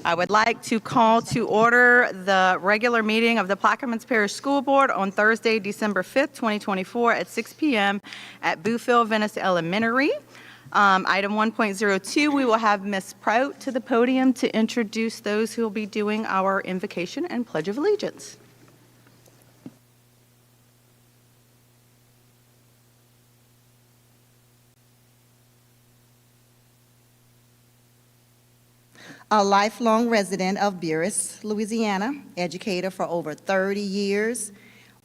I would like to call to order the regular meeting of the Plaquemines Parish School Board on Thursday, December 5th, 2024 at 6 p.m. at Boothville Venice Elementary. Item 1.02, we will have Ms. Prout to the podium to introduce those who will be doing our invocation and Pledge of Allegiance. A lifelong resident of Buras, Louisiana, educator for over 30 years,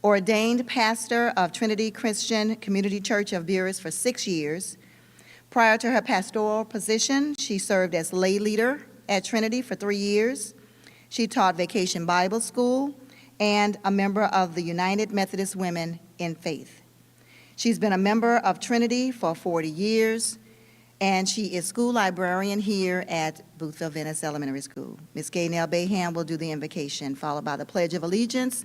ordained pastor of Trinity Christian Community Church of Buras for 6 years. Prior to her pastoral position, she served as lay leader at Trinity for 3 years. She taught Vacation Bible School and a member of the United Methodist Women in Faith. She's been a member of Trinity for 40 years, and she is school librarian here at Boothville Venice Elementary School. Ms. Gaynell Bayham will do the invocation, followed by the Pledge of Allegiance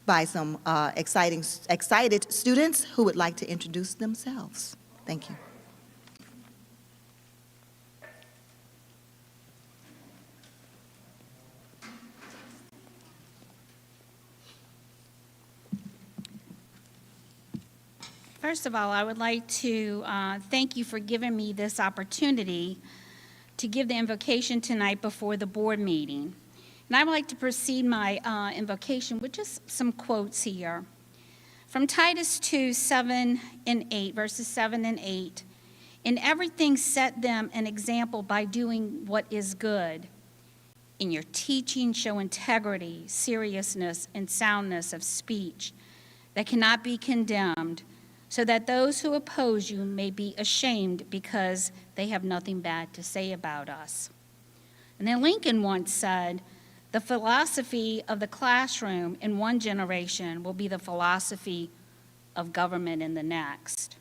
by some excited students who would like to introduce themselves. Thank you. First of all, I would like to thank you for giving me this opportunity to give the invocation tonight before the board meeting. And I would like to proceed my invocation with just some quotes here. From Titus 2, 7 and 8, verses 7 and 8, "In everything set them an example by doing what is good. In your teaching show integrity, seriousness, and soundness of speech that cannot be condemned, so that those who oppose you may be ashamed because they have nothing bad to say about us." And then Lincoln once said, "The philosophy of the classroom in one generation will be the philosophy of government in the next."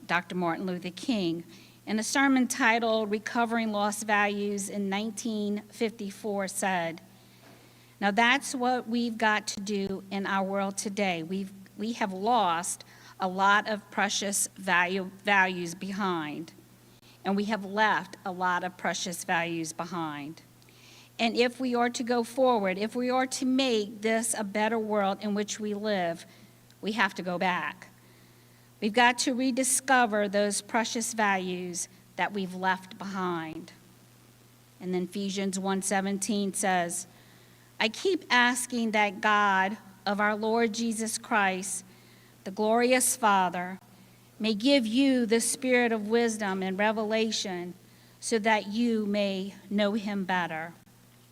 Dr. Martin Luther King, in a sermon titled "Recovering Lost Values" in 1954 said, "Now that's what we've got to do in our world today. We have lost a lot of precious values behind, and we have left a lot of precious values behind. And if we are to go forward, if we are to make this a better world in which we live, we have to go back. We've got to rediscover those precious values that we've left behind." And then Ephesians 1:17 says, "I keep asking that God of our Lord Jesus Christ, the glorious Father, may give you the spirit of wisdom and revelation so that you may know him better."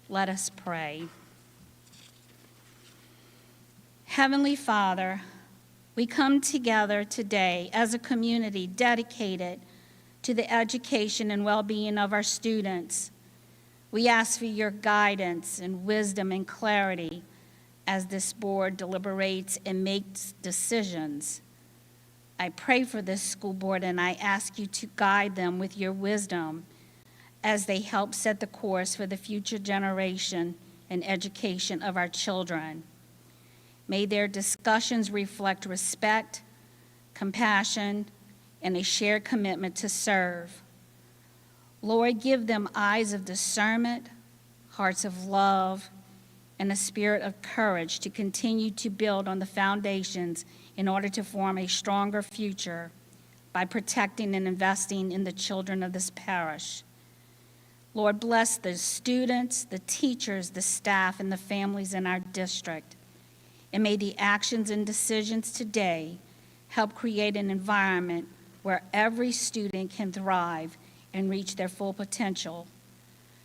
Let us pray. Heavenly Father, we come together today as a community dedicated to the education and well-being of our students. We ask for your guidance and wisdom and clarity as this board deliberates and makes decisions. I pray for this school board, and I ask you to guide them with your wisdom as they help set the course for the future generation and education of our children. May their discussions reflect respect, compassion, and a shared commitment to serve. Lord, give them eyes of discernment, hearts of love, and a spirit of courage to continue to build on the foundations in order to form a stronger future by protecting and investing in the children of this parish. Lord, bless the students, the teachers, the staff, and the families in our district. And may the actions and decisions today help create an environment where every student can thrive and reach their full potential.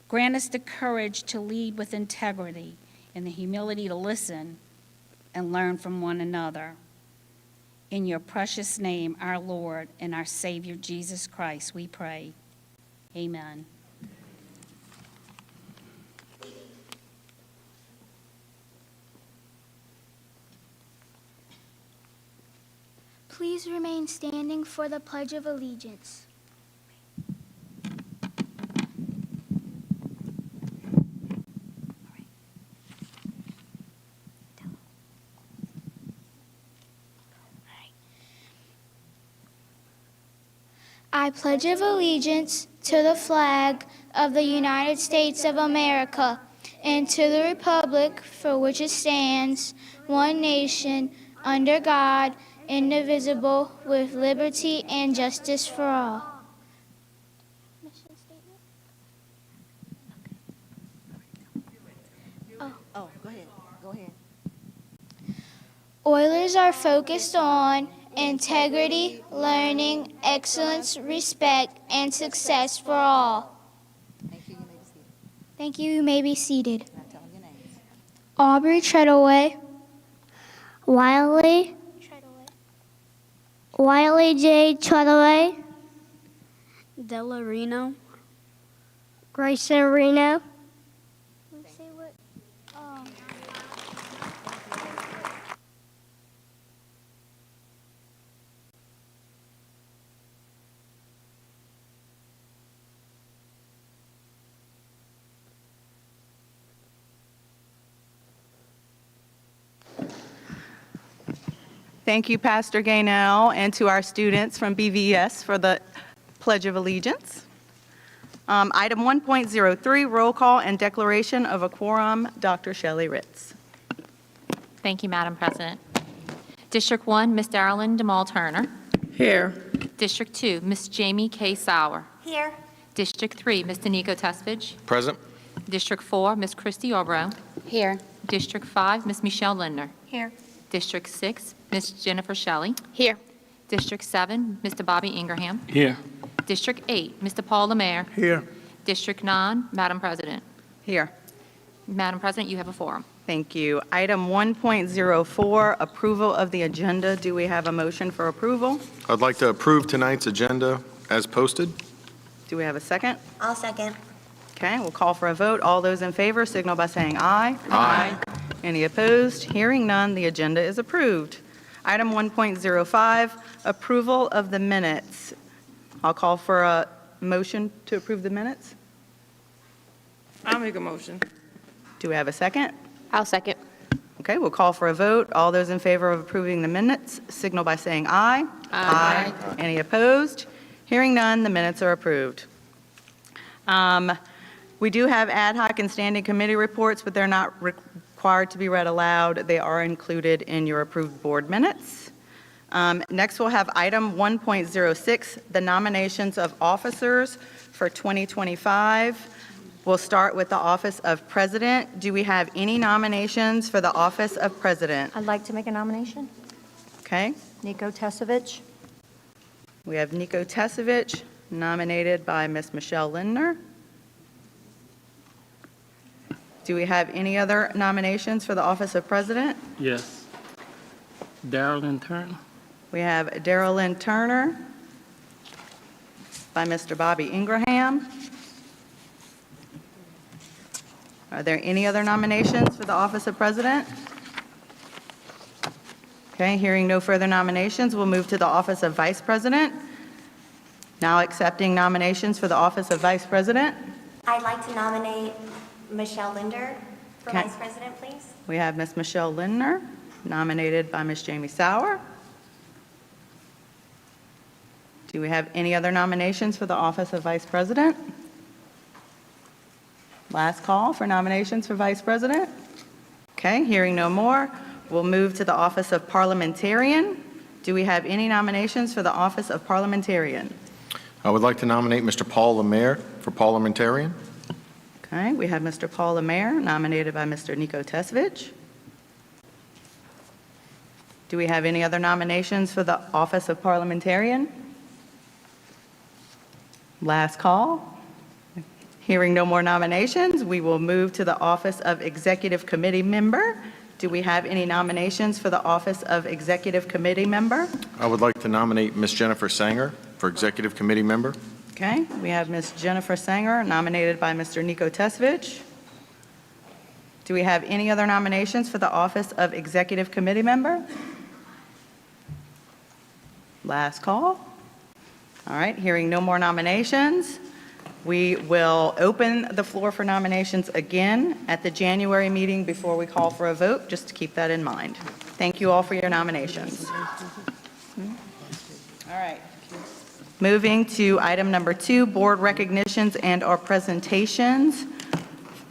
Grant us the courage to lead with integrity and the humility to listen and learn from one another. In your precious name, our Lord and our Savior, Jesus Christ, we pray. Amen. Please remain standing for the Pledge of Allegiance. I pledge allegiance to the flag of the United States of America and to the republic for which it stands, one nation, under God, indivisible, with liberty and justice for all. Oh, go ahead. Go ahead. Oilers are focused on integrity, learning, excellence, respect, and success for all. Thank you. You may be seated. Thank you. You may be seated. Now tell them your names. Aubrey Treadaway. Wiley J. Treadaway. Della Reno. Grayson Reno. Thank you, Pastor Gaynell, and to our students from BVS for the Pledge of Allegiance. Item 1.03, roll call and declaration of a quorum. Dr. Shelley Ritz. Thank you, Madam President. District 1, Ms. Darylyn DeMall Turner. Here. District 2, Ms. Jamie K. Sauer. Here. District 3, Mr. Nico Tesfich. Present. District 4, Ms. Christy Obro. Here. District 5, Ms. Michelle Lindner. Here. District 6, Ms. Jennifer Shelley. Here. District 7, Mr. Bobby Ingraham. Here. District 8, Mr. Paul Lemaire. Here. District 9, Madam President. Here. Madam President, you have a forum. Thank you. Item 1.04, approval of the agenda. Do we have a motion for approval? I'd like to approve tonight's agenda as posted. Do we have a second? I'll second. Okay, we'll call for a vote. All those in favor signal by saying aye. Aye. Any opposed? Hearing none, the agenda is approved. Item 1.05, approval of the minutes. I'll call for a motion to approve the minutes. I'll make a motion. Do we have a second? I'll second. Okay, we'll call for a vote. All those in favor of approving the minutes signal by saying aye. Aye. Any opposed? Hearing none, the minutes are approved. We do have ad hoc and standing committee reports, but they're not required to be read aloud. They are included in your approved board minutes. Next, we'll have item 1.06, the nominations of officers for 2025. We'll start with the office of president. Do we have any nominations for the office of president? I'd like to make a nomination. Okay, Nico Tesevich. we have Nico Tesevich, nominated by Ms. Michelle Lindner. Do we have any other nominations for the office of president? Yes. Darylyn Turner. We have Darylyn Turner by Mr. Bobby Ingraham. Are there any other nominations for the office of president? Okay, hearing no further nominations, we'll move to the office of vice president. Now accepting nominations for the office of vice president. I'd like to nominate Michelle Linder for Okay. Vice President, please. We have Ms. Michelle Lindner, nominated by Ms. Jamie Sauer. Do we have any other nominations for the office of vice president? Last call for nominations for vice president. Okay, hearing no more, we'll move to the office of parliamentarian. Do we have any nominations for the office of parliamentarian? I would like to nominate Mr. Paul Lemaire for parliamentarian. Okay, we have Mr. Paul Lemaire, nominated by Mr. Nico Tesevich. Do we have any other nominations for the office of parliamentarian? Last call. Hearing no more nominations, we will move to the office of executive committee member. Do we have any nominations for the office of executive committee member? I would like to nominate Ms. Jennifer Sanger for executive committee member. Okay, we have Ms. Jennifer Sanger, nominated by Mr. Nico Tesevich. Do we have any other nominations for the office of executive committee member? Last call. All right, hearing no more nominations, we will open the floor for nominations again at the January meeting before we call for a vote, just to keep that in mind. Thank you all for your nominations. All right. Moving to item number 2, board recognitions and/or presentations.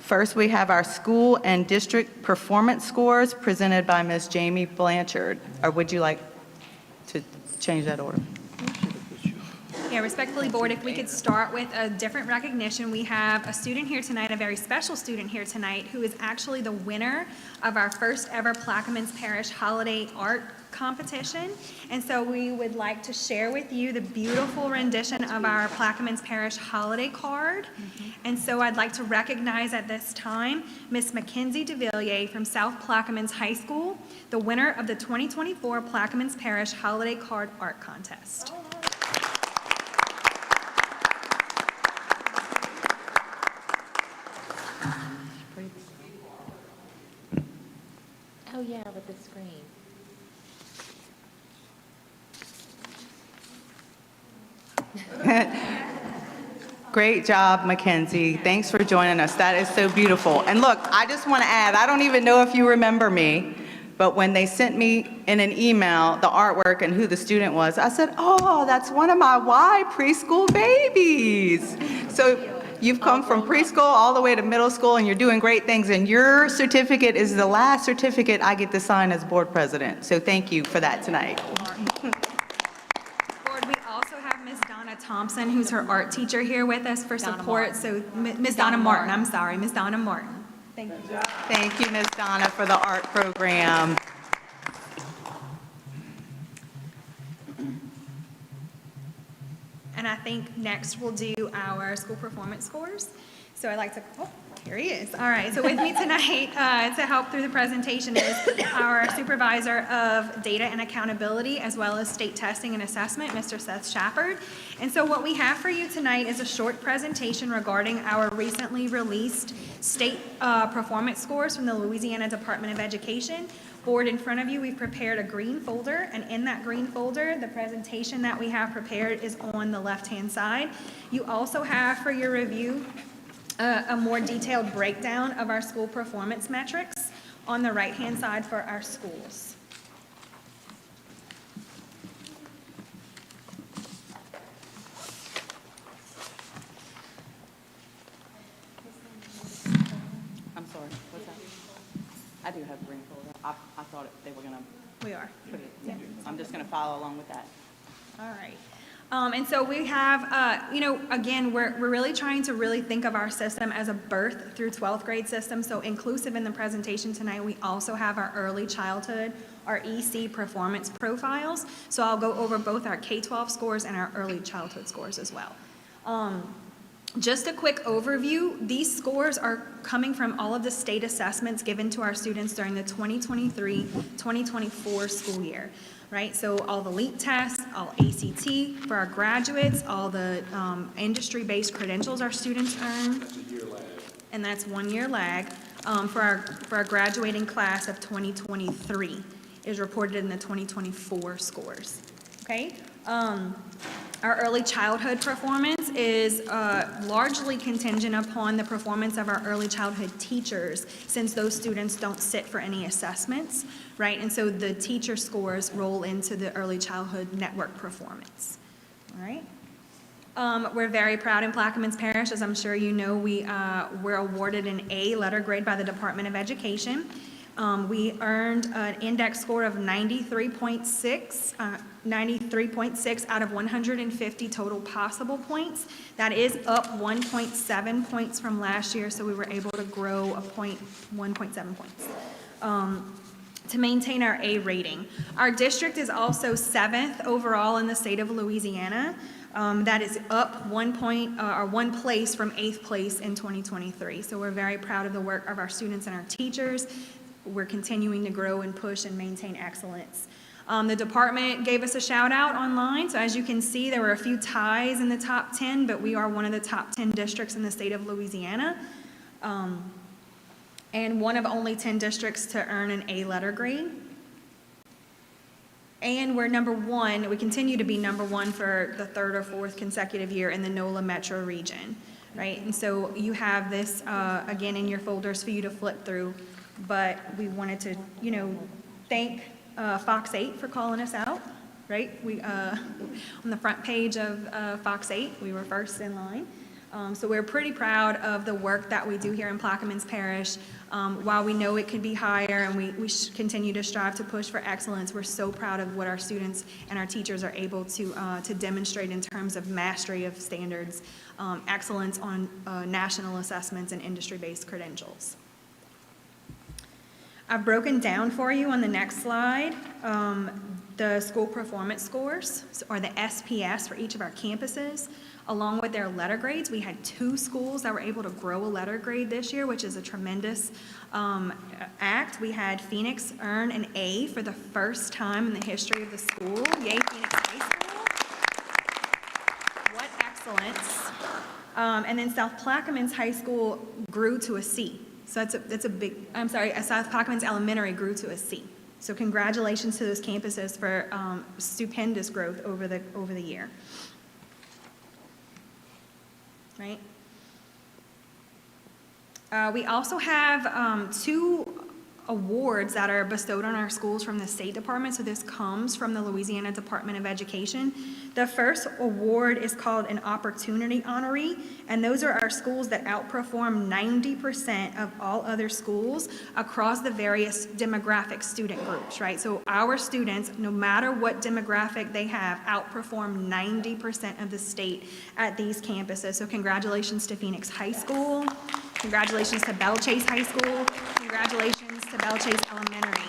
First, we have our school and district performance scores presented by Ms. Jamie Blanchard. Or would you like to change that order? Yeah, respectfully, Board, if we could start with a different recognition. We have a student here tonight, a very special student here tonight, who is actually the winner of our first ever Plaquemines Parish Holiday Art Competition. And so we would like to share with you the beautiful rendition of our Plaquemines Parish Holiday Card. And so I'd like to recognize at this time Miss Mackenzie DeVilliers from South Plaquemines High School, the winner of the 2024 Plaquemines Parish Holiday Card Art Contest. Oh, yeah, with the screen. Great job, Mackenzie. Thanks for joining us. That is so beautiful. And look, I just want to add, I don't even know if you remember me, but when they sent me in an email the artwork and who the student was, I said, oh, that's one of my Y preschool babies. So you've come from preschool all the way to middle school, and you're doing great things, and your certificate is the last certificate I get to sign as board president. So thank you for that tonight. Board, we also have Miss Donna Thompson, who's her art teacher, here with us for support. So Miss Donna Martin, I'm sorry, Miss Donna Martin. Thank you. Thank you, Ms. Donna, for the art program. And I think next we'll do our school performance scores. So I'd like to, oh, here he is. All right, so with me tonight to help through the presentation is our Supervisor of Data and Accountability, as well as State Testing and Assessment, Mr. Seth Shepard. And so what we have for you tonight is a short presentation regarding our recently released state performance scores from the Louisiana Department of Education. Board, in front of you, we've prepared a green folder, and in that green folder, the presentation that we have prepared is on the left-hand side. You also have for your review a more detailed breakdown of our school performance metrics on the right-hand side for our schools. I'm sorry, what's that? I do have a green folder. I thought they were going to We are. put it, yeah. I'm just going to follow along with that. All right. And so we have, again, we're really trying to really think of our system as a birth through 12th grade system. So inclusive in the presentation tonight, we also have our early childhood, our EC performance profiles. So I'll go over both our K-12 scores and our early childhood scores as well. Just a quick overview, these scores are coming from all of the state assessments given to our students during the 2023-2024 school year, right? So all the LEAP tests, all ACT for our graduates, all the industry-based credentials our students earn. That's a year lag. And that's 1 year lag for our graduating class of 2023 is reported in the 2024 scores, okay? Our early childhood performance is largely contingent upon the performance of our early childhood teachers, since those students don't sit for any assessments, right? And so the teacher scores roll into the early childhood network performance, all right? We're very proud in Plaquemines Parish, as I'm sure you know, we're awarded an A letter grade by the Department of Education. We earned an index score of 93.6 out of 150 total possible points. That is up 1.7 points from last year, so we were able to grow 1.7 points to maintain our A rating. Our district is also 7th overall in the state of Louisiana. That is up 1 place from 8th place in 2023. So we're very proud of the work of our students and our teachers. We're continuing to grow and push and maintain excellence. The department gave us a shout out online. So as you can see, there were a few ties in the top 10, but we are one of the top 10 districts in the state of Louisiana. And one of only 10 districts to earn an A letter grade. And we're number one, we continue to be number one for the 3rd or 4th consecutive year in the NOLA metro region, right? And so you have this, again, in your folders for you to flip through. But we wanted to, thank Fox 8 for calling us out right? We, on the front page of Fox 8, we were first in line. So we're pretty proud of the work that we do here in Plaquemines Parish. While we know it could be higher and we continue to strive to push for excellence, we're so proud of what our students and our teachers are able to demonstrate in terms of mastery of standards, excellence on national assessments and industry-based credentials. I've broken down for you on the next slide the school performance scores, or the SPS for each of our campuses, along with their letter grades. We had 2 schools that were able to grow a letter grade this year, which is a tremendous act. We had Phoenix earn an A for the first time in the history of the school. Yay, Phoenix High School. What excellence. And then South Plaquemines High School grew to a C. So that's a big, I'm sorry, South Plaquemines Elementary grew to a C. So congratulations to those campuses for stupendous growth over the year. Right? We also have 2 awards that are bestowed on our schools from the State Department. So this comes from the Louisiana Department of Education. The first award is called an Opportunity Honoree, and those are our schools that outperform 90% of all other schools across the various demographic student groups, right? So our students, no matter what demographic they have, outperform 90% of the state at these campuses. So congratulations to Phoenix High School. Congratulations to Belle Chase High School. Congratulations to Belle Chase Elementary.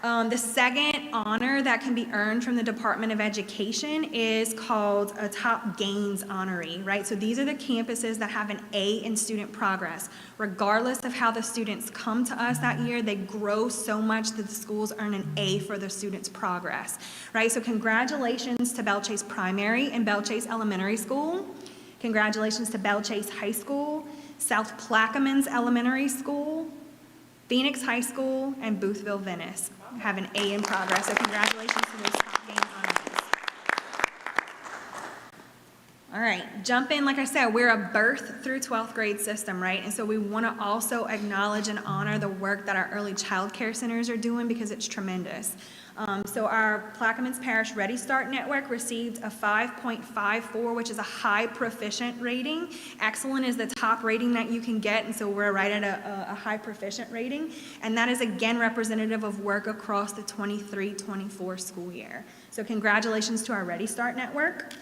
The second honor that can be earned from the Department of Education is called a Top Gains Honoree, right? So these are the campuses that have an A in student progress. Regardless of how the students come to us that year, they grow so much that the schools earn an A for the students' progress, right? So congratulations to Belle Chase Primary and Belle Chase Elementary School. Congratulations to Belle Chase High School, South Plaquemines Elementary School, Phoenix High School, and Boothville Venice have an A in progress. So congratulations to those top gain honorees. All right, jump in. Like I said, we're a birth through 12th grade system, right? And so we want to also acknowledge and honor the work that our early child care centers are doing because it's tremendous. So our Plaquemines Parish Ready Start Network received a 5.54, which is a high proficient rating. Excellent is the top rating that you can get, and so we're right at a high proficient rating. And that is again representative of work across the 23-24 school year. So congratulations to our Ready Start Network.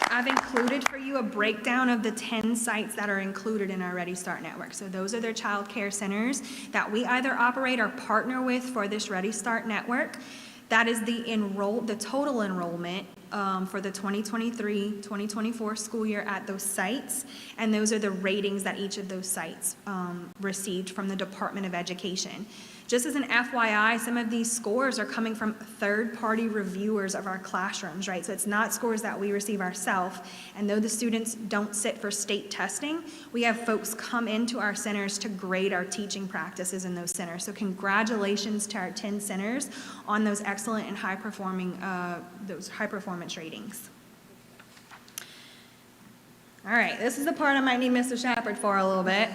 I've included for you a breakdown of the 10 sites that are included in our Ready Start Network. So those are their child care centers that we either operate or partner with for this Ready Start Network. That is the total enrollment for the 2023-2024 school year at those sites, and those are the ratings that each of those sites received from the Department of Education. Just as an FYI, some of these scores are coming from third-party reviewers of our classrooms, right? So it's not scores that we receive ourselves, and though the students don't sit for state testing, we have folks come into our centers to grade our teaching practices in those centers. So congratulations to our 10 centers on those excellent and high-performing, those high-performance ratings. All right, this is the part I might need Mr. Shepard for a little bit.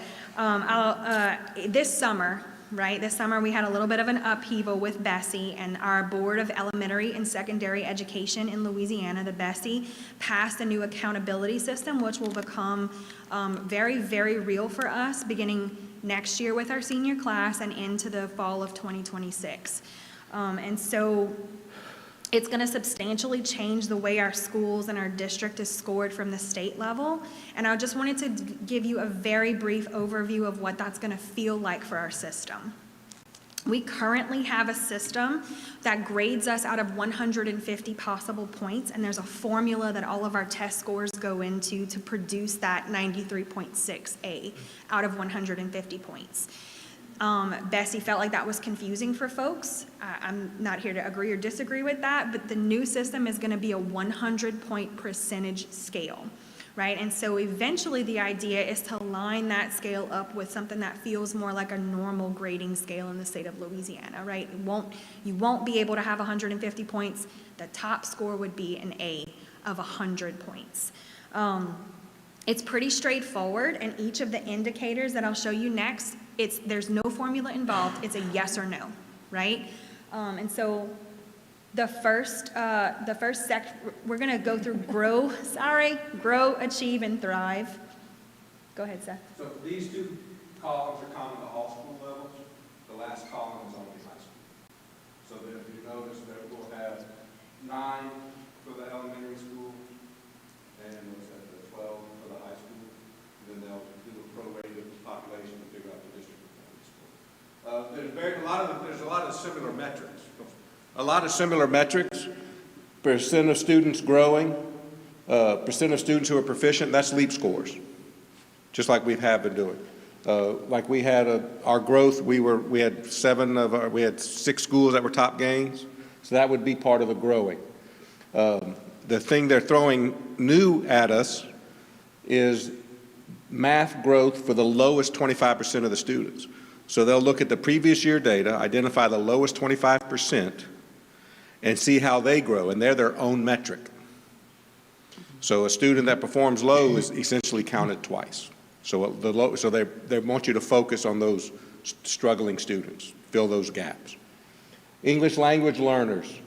This summer, right? This summer, we had a little bit of an upheaval with Bessie, and our Board of Elementary and Secondary Education in Louisiana, the Bessie, passed a new accountability system, which will become very, very real for us beginning next year with our senior class and into the fall of 2026. And so it's going to substantially change the way our schools and our district is scored from the state level. And I just wanted to give you a very brief overview of what that's going to feel like for our system. We currently have a system that grades us out of 150 possible points, and there's a formula that all of our test scores go into to produce that 93.6A out of 150 points. Bessie felt like that was confusing for folks. I'm not here to agree or disagree with that, but the new system is going to be a 100-point percentage scale, right? And so eventually the idea is to line that scale up with something that feels more like a normal grading scale in the state of Louisiana, right? You won't be able to have 150 points. The top score would be an A of 100 points. It's pretty straightforward, and each of the indicators that I'll show you next there's no formula involved, it's a yes or no, right? And so the first we're gonna go through grow, achieve, and thrive. Go ahead, Seth. So these two columns are common to all school levels. The last column is only high school. So that if you notice that we'll have 9 for the elementary school and what's that, the 12 for the high school. And then they'll do a prorated population to figure out the district of the school. There's a lot of similar metrics. A lot of similar metrics. Percent of students growing, percent of students who are proficient, that's LEAP scores. Just like we have been doing. Like we had our growth, we had 6 schools that were top gains, so that would be part of the growing. The thing they're throwing new at us is math growth for the lowest 25% of the students. So they'll look at the previous year data, identify the lowest 25%, and see how they grow, and they're their own metric. So a student that performs low is essentially counted twice. So they want you to focus on those struggling students, fill those gaps. English language learners,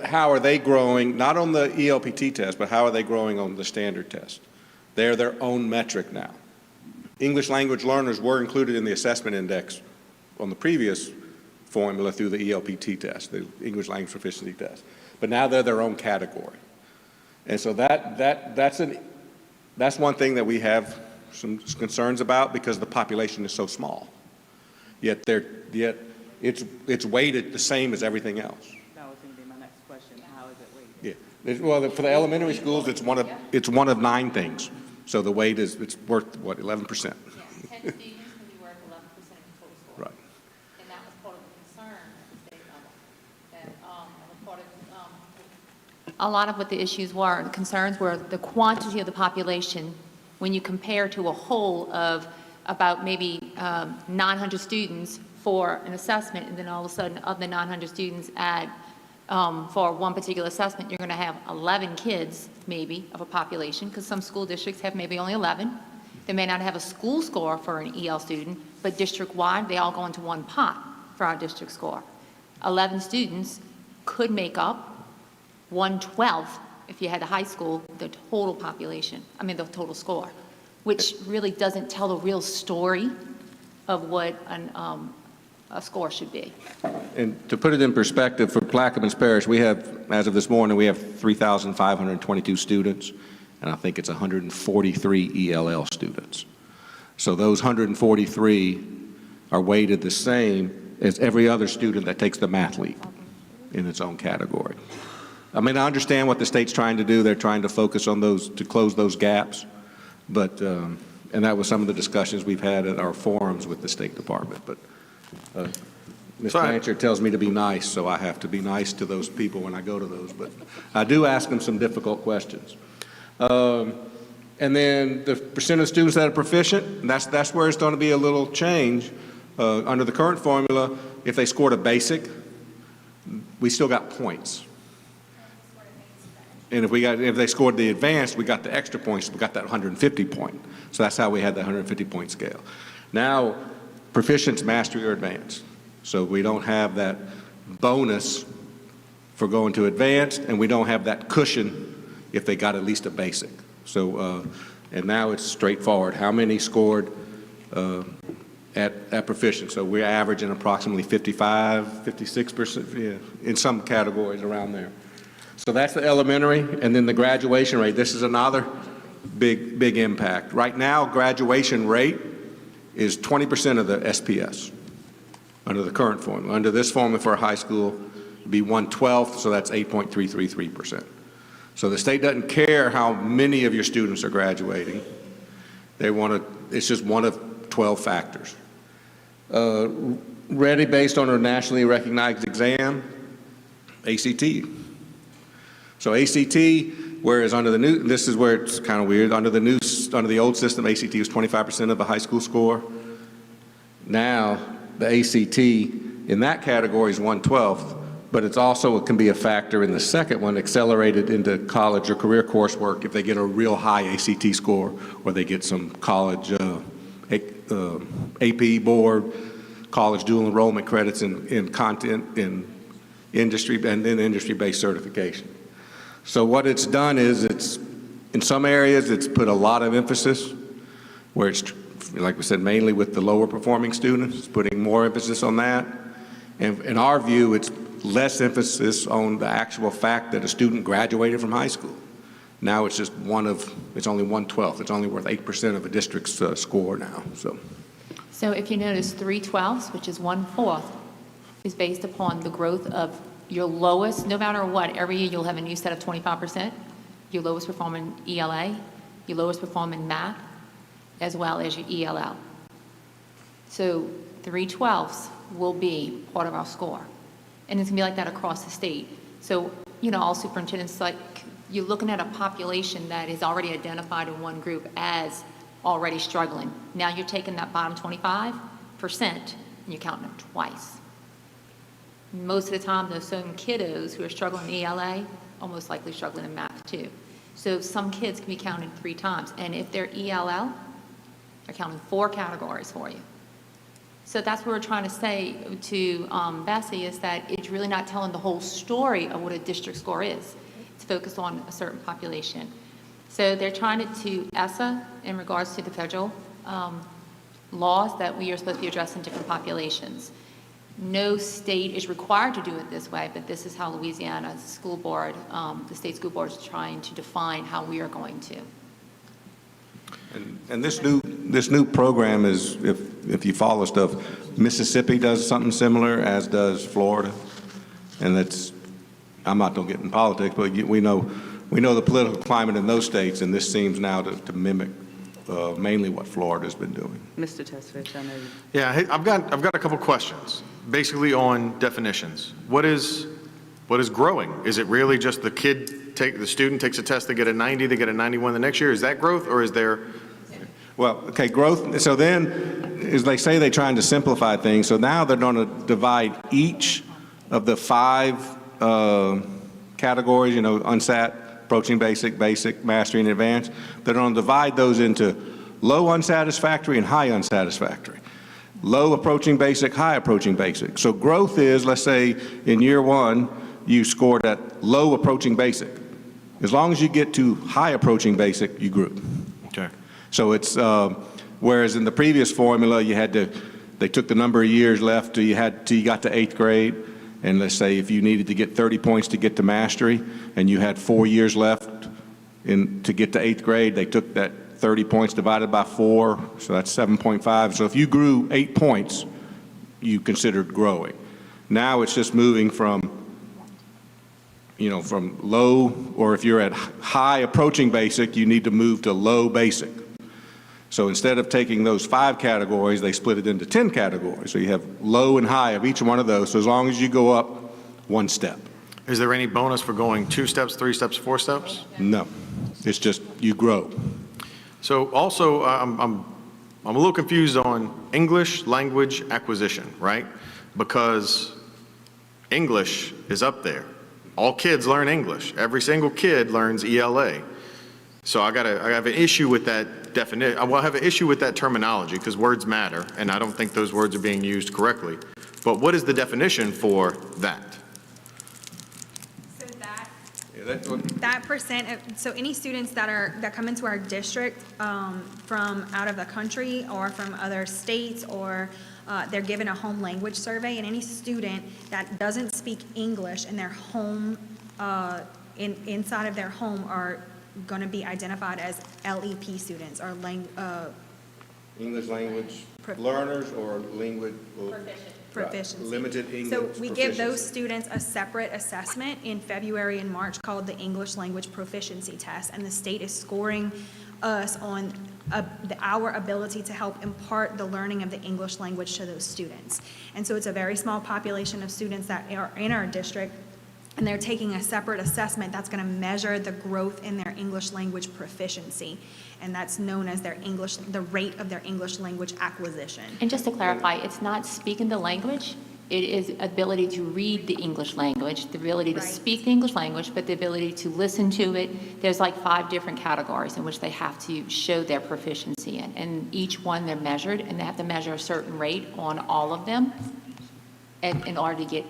how are they growing, not on the ELPT test, but how are they growing on the standard test? They're their own metric now. English language learners were included in the assessment index on the previous formula through the ELPT test, the English language proficiency test. But now they're their own category. And so that's one thing that we have some concerns about because the population is so small. Yet it's weighted the same as everything else. That was going to be my next question. How is it weighted? Yeah. Well, for the elementary schools, it's one of 9 things. So the weight it's worth what, 11%. Yeah, 10 students can be worth 11% of the total score. Right. And that was part of the concern at the state level. That part of a lot of what the issues were, the concerns were the quantity of the population when you compare to a whole of about maybe 900 students for an assessment, and then all of a sudden of the 900 students for one particular assessment, you're going to have 11 kids maybe of a population, because some school districts have maybe only 11. They may not have a school score for an EL student, but district-wide, they all go into one pot for our district score. 11 students could make up 1/12, if you had a high school, the total population, the total score, which really doesn't tell the real story of what a score should be. And to put it in perspective, for Plaquemines Parish, we have, as of this morning, we have 3,522 students, and I think it's 143 ELL students. So those 143 are weighted the same as every other student that takes the math leap in its own category. I understand what the state's trying to do. They're trying to focus on those, to close those gaps, but, and that was some of the discussions we've had at our forums with the State Department, but Ms. Blanchard tells me to be nice, so I have to be nice to those people when I go to those, but I do ask them some difficult questions. And then the percent of students that are proficient, that's where it's going to be a little change. Under the current formula, if they scored a basic, we still got points. And if they scored the advanced, we got the extra points, we got that 150 point. So that's how we had the 150 point scale. Now, proficient's mastery or advanced. So we don't have that bonus for going to advanced, and we don't have that cushion if they got at least a basic. So, and now it's straightforward. How many scored at proficient? So we're averaging approximately 55, 56%, yeah, in some categories around there. So that's the elementary, and then the graduation rate. This is another big impact. Right now, graduation rate is 20% of the SPS under the current formula. Under this formula for a high school, it'd be 1/12, so that's 8.333%. So the state doesn't care how many of your students are graduating. They want to, it's just one of 12 factors. Ready based on a nationally recognized exam, ACT. So ACT, whereas under the new, this is where it's kind of weird, under the old system, ACT was 25% of a high school score. Now, the ACT in that category is 1/12, but it's also, it can be a factor in the second one, accelerated into college or career coursework if they get a real high ACT score or they get some college AP board, college dual enrollment credits in content, in industry, and then industry-based certification. So what it's done is in some areas, it's put a lot of emphasis where it's, like we said, mainly with the lower performing students, it's putting more emphasis on that. And in our view, it's less emphasis on the actual fact that a student graduated from high school. Now it's just it's only 1/12. It's only worth 8% of a district's score now, so. So if you notice, 3/12, which is 1/4, is based upon the growth of your lowest, no matter what, every year you'll have a new set of 25%, your lowest performing ELA, your lowest performing math, as well as your ELL. So 3/12 will be part of our score. And it's gonna be like that across the state. So, all superintendents, like, you're looking at a population that is already identified in one group as already struggling. Now you're taking that bottom 25% and you're counting them twice. Most of the time, those same kiddos who are struggling in ELA are most likely struggling in math too. So some kids can be counted 3 times. And if they're ELL, they're counting 4 categories for you. So that's what we're trying to say to Bessie, is that it's really not telling the whole story of what a district score is. It's focused on a certain population. So they're trying to ESSA in regards to the federal laws that we are supposed to be addressing different populations. No state is required to do it this way, but this is how Louisiana School Board, the state school board, is trying to define how we are going to. And this new program is, if you follow stuff, Mississippi does something similar, as does Florida. And I'm not going to get in politics, but we know the political climate in those states, and this seems now to mimic mainly what Florida's been doing. Mr. Tesfich, I know you. Yeah, hey, I've got a couple questions, basically on definitions. What is growing? Is it really just the student takes a test, they get a 90, they get a 91 the next year? Is that growth, or is there? Well, okay, growth. So then, as they say, they're trying to simplify things. So now they're going to divide each of the 5 categories, unsat, approaching basic, basic, mastery, and advanced. They're going to divide those into low unsatisfactory and high unsatisfactory. Low approaching basic, high approaching basic. So growth is, let's say, in year 1, you scored at low approaching basic. As long as you get to high approaching basic, you grew. Okay. So it's, whereas in the previous formula, they took the number of years left till you got to 8th grade. And let's say if you needed to get 30 points to get to mastery, and you had 4 years left to get to 8th grade, they took that 30 points divided by 4, so that's 7.5. So if you grew 8 points, you considered growing. Now it's just moving from low, or if you're at high approaching basic, you need to move to low basic. So instead of taking those 5 categories, they split it into 10 categories. So you have low and high of each one of those. So as long as you go up 1 step. Is there any bonus for going 2 steps, 3 steps, 4 steps? No, it's just you grow. So also, I'm a little confused on English language acquisition, right? Because English is up there. All kids learn English. Every single kid learns ELA. So I have an issue with that definition. I have an issue with that terminology, because words matter, and I don't think those words are being used correctly. But what is the definition for that? So that percent, so any students that come into our district from out of the country or from other states, or they're given a home language survey, and any student that doesn't speak English in their home, inside of their home, are going to be identified as LEP students, or English language learners, or language proficiency. Limited English. So we give those students a separate assessment in February and March called the English Language Proficiency Test, and the state is scoring us on our ability to help impart the learning of the English language to those students. And so it's a very small population of students that are in our district, and they're taking a separate assessment that's going to measure the growth in their English language proficiency, and that's known as the rate of their English language acquisition. And just to clarify, it's not speaking the language, It is ability to read the English language, the ability to speak the English language, but the ability to listen to it. There's like 5 different categories in which they have to show their proficiency in. And each one they're measured, and they have to measure a certain rate on all of them in order to get,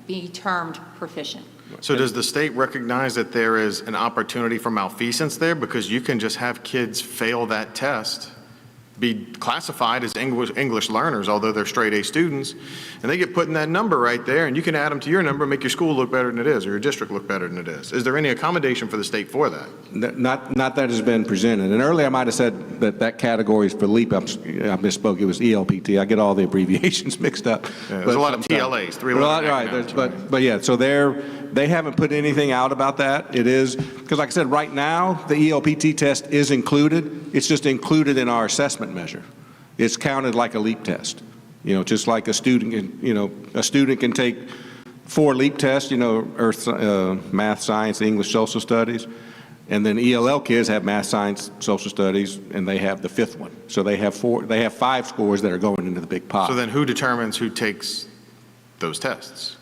be termed proficient. So does the state recognize that there is an opportunity for malfeasance there? Because you can just have kids fail that test, be classified as English learners, although they're straight A students, and they get put in that number right there, and you can add them to your number and make your school look better than it is, or your district look better than it is. Is there any accommodation for the state for that? Not that has been presented. And earlier I might have said that category is for LEAP. I misspoke. It was ELPT. I get all the abbreviations mixed up. Yeah, there's a lot of TLAs, 3-letter acronyms. Right. But yeah, so they haven't put anything out about that. It is, because like I said, right now, the ELPT test is included. It's just included in our assessment measure. It's counted like a LEAP test. Just like a student can take 4 LEAP tests, Earth, math, science, English, social studies. And then ELL kids have math, science, social studies, and they have the 5th one. So they have 5 scores that are going into the big pot. So then who determines who takes those tests?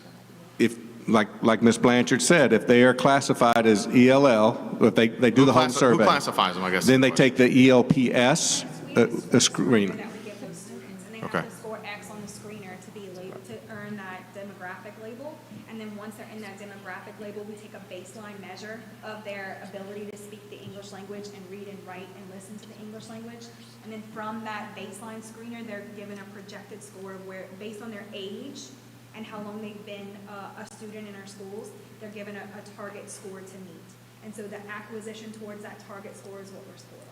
If, like Ms. Blanchard said, if they are classified as ELL, if they do the home survey. Who classifies them, I guess? Then they take the ELPS screener. That we give those students, and they Okay. have to score X on the screener to be labeled, to earn that demographic label. And then once they're in that demographic label, we take a baseline measure of their ability to speak the English language and read and write and listen to the English language. And then from that baseline screener, they're given a projected score of where, based on their age and how long they've been a student in our schools, they're given a target score to meet. And so the acquisition towards that target score is what we're scored on.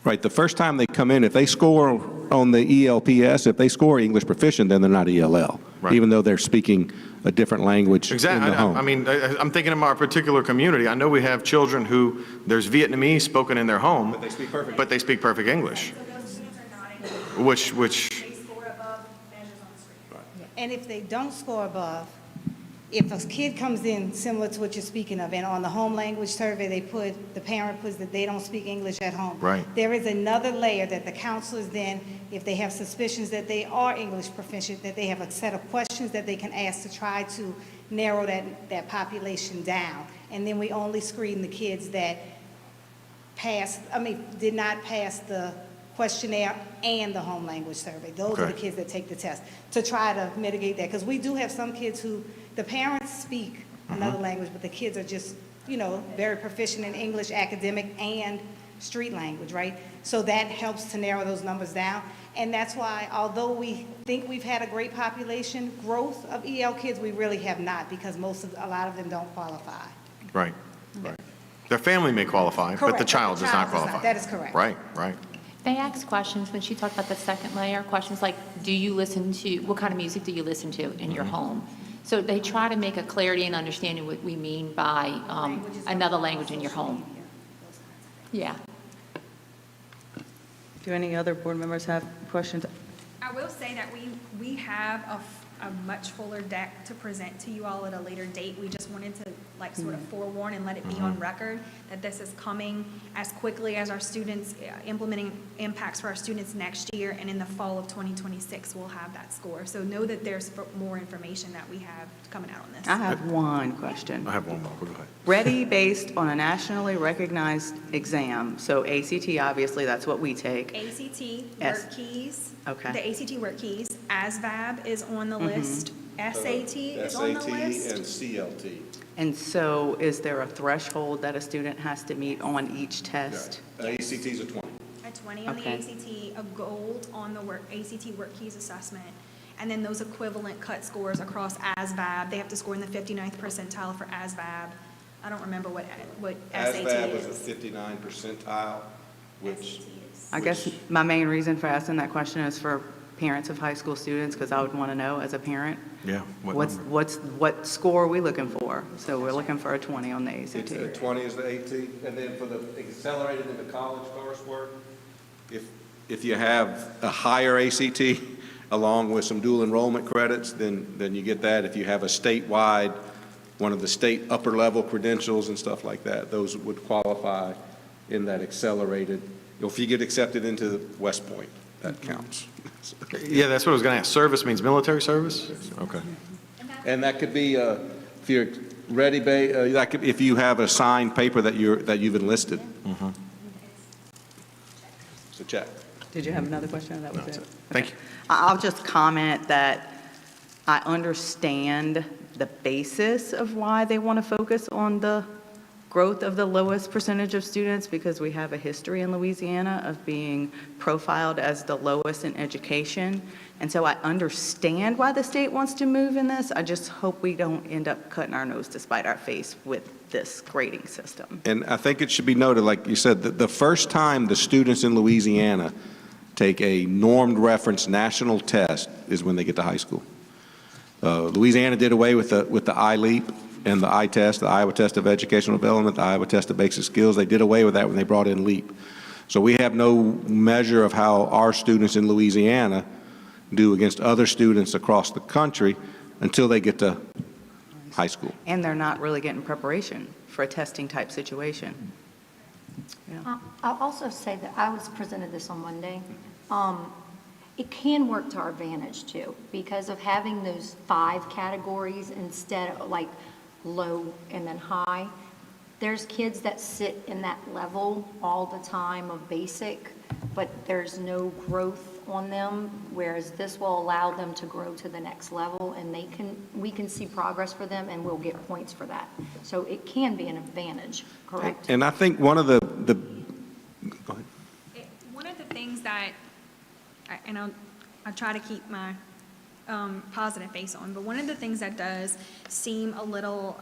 Right, the first time they come in, if they score on the ELPS, if they score English proficient, then they're not ELL, Right. even though they're speaking a different language in Exactly. the home. I mean, I'm thinking of our particular community. I know we have children who, there's Vietnamese spoken in their home. But they speak perfect English. So those students are not English. Which, They score above measures on the screen. And if they don't score above, if a kid comes in similar to what you're speaking of, and on the home language survey, the parent puts that they don't speak English at home. Right. There is another layer that the counselors then, if they have suspicions that they are English proficient, that they have a set of questions that they can ask to try to narrow that population down. And then we only screen the kids that did not pass the questionnaire and the home language survey. Those are the Okay. kids that take the test, to try to mitigate that. Because we do have some kids who, the parents speak another language, but the kids are just, very proficient in English, academic, and street language, right? So that helps to narrow those numbers down. And that's why, although we think we've had a great population growth of EL kids, we really have not, because a lot of them don't qualify. right. Their family may qualify, but the Correct, child does not qualify. That is correct. Right, right. They ask questions when she talked about the second layer, questions like, what kind of music do you listen to in your home? So they try to make a clarity and understanding what we mean by another language in your home. Yeah. Do any other board members have questions? I will say that we have a much fuller deck to present to you all at a later date. We just wanted to sort of forewarn and let it be on record that this is coming as quickly as our students, implementing impacts for our students next year, and in the fall of 2026, we'll have that score. So know that there's more information that we have coming out on this. I have one question. I have one more. Go ahead. Ready based on a nationally recognized exam. So ACT, obviously, that's what we take. ACT, Yes. work keys. Okay. The ACT work keys. ASVAB is on the list. SAT is on the list. CLT. And so is there a threshold that a student has to meet on each test? ACT's a 20. A 20 on the Okay. ACT, a gold on the ACT work keys assessment, and then those equivalent cut scores across ASVAB. They have to score in the 59th percentile for ASVAB. I don't remember what SAT ASVAB is. was a 59 percentile, which, I guess my main reason for asking that question is for parents of high school students, because I would want to know as a parent, Yeah. what score are we looking for? So we're looking for a 20 on the ACT. 20 is the AT. And then for the accelerated into college coursework, if you have a higher ACT along with some dual enrollment credits, then you get that. If you have a statewide, one of the state upper level credentials and stuff like that, those would qualify in that accelerated. If you get accepted into West Point, that counts. Yeah, that's what I was going to ask. Service means military service? Okay. And that could be, if you're ready, like if you have a signed paper that you've enlisted. So check. Did you have another question, or that was it? Thank you. I'll just comment that I understand the basis of why they want to focus on the growth of the lowest percentage of students, because we have a history in Louisiana of being profiled as the lowest in education. And so I understand why the state wants to move in this. I just hope we don't end up cutting our nose to spite our face with this grading system. And I think it should be noted, like you said, that the first time the students in Louisiana take a normed reference national test is when they get to high school. Louisiana did away with the ILEAP and the I-test, the Iowa Test of Educational Development, the Iowa Test of Basic Skills. They did away with that when they brought in LEAP. So we have no measure of how our students in Louisiana do against other students across the country until they get to high school. And they're not really getting preparation for a testing type situation. Yeah. I'll also say that I was presented this on Monday. It can work to our advantage too, because of having those 5 categories instead of like low and then high. There's kids that sit in that level all the time of basic, but there's no growth on them, whereas this will allow them to grow to the next level, and we can see progress for them, and we'll get points for that. So it can be an advantage, correct? And I think one of the go ahead. One of the things that, and I'll try to keep my positive face on, but one of the things that does seem a little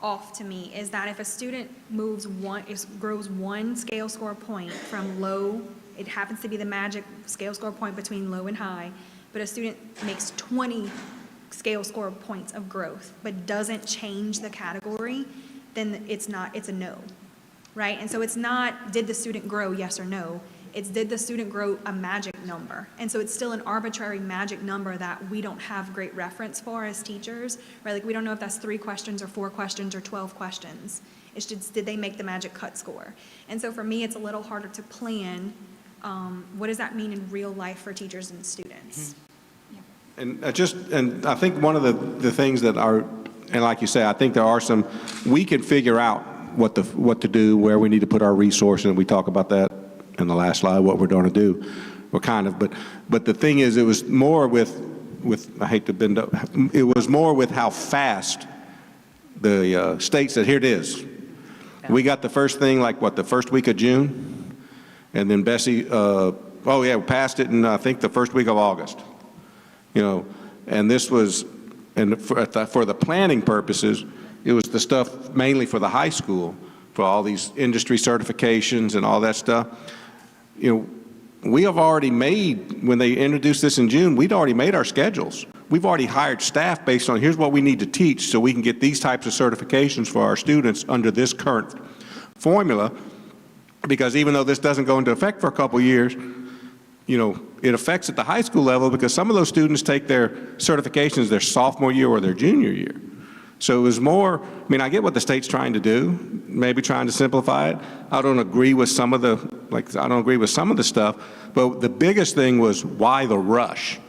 off to me is that if a student grows 1 scale score point from low, it happens to be the magic scale score point between low and high, but a student makes 20 scale score points of growth, but doesn't change the category, then it's a no, right? And so it's not, did the student grow, yes or no? It's, did the student grow a magic number? And so it's still an arbitrary magic number that we don't have great reference for as teachers, right? Like, we don't know if that's 3 questions or 4 questions or 12 questions. It's just, did they make the magic cut score? And so for me, it's a little harder to plan, what does that mean in real life for teachers and students? And I think one of the things that are, and like you say, I think there are some, we can figure out what to do, where we need to put our resources, and we talk about that in the last slide, what we're going to do. We're kind of, but the thing is, it was more with I hate to bend up, it was more with how fast the state said, here it is. We got the first thing, like what, the first week of June? And then Bessie, oh yeah, we passed it in, I think, the first week of August. You know, and this was, and for the planning purposes, it was the stuff mainly for the high school, for all these industry certifications and all that stuff. You know, we have already made, when they introduced this in June, we'd already made our schedules. We've already hired staff based on, here's what we need to teach so we can get these types of certifications for our students under this current formula. Because even though this doesn't go into effect for a couple years, you know, it affects at the high school level, because some of those students take their certifications their sophomore year or their junior year. So it was more, I mean, I get what the state's trying to do, maybe trying to simplify it. I don't agree with some of the, I don't agree with some of the stuff, but the biggest thing was why the rush?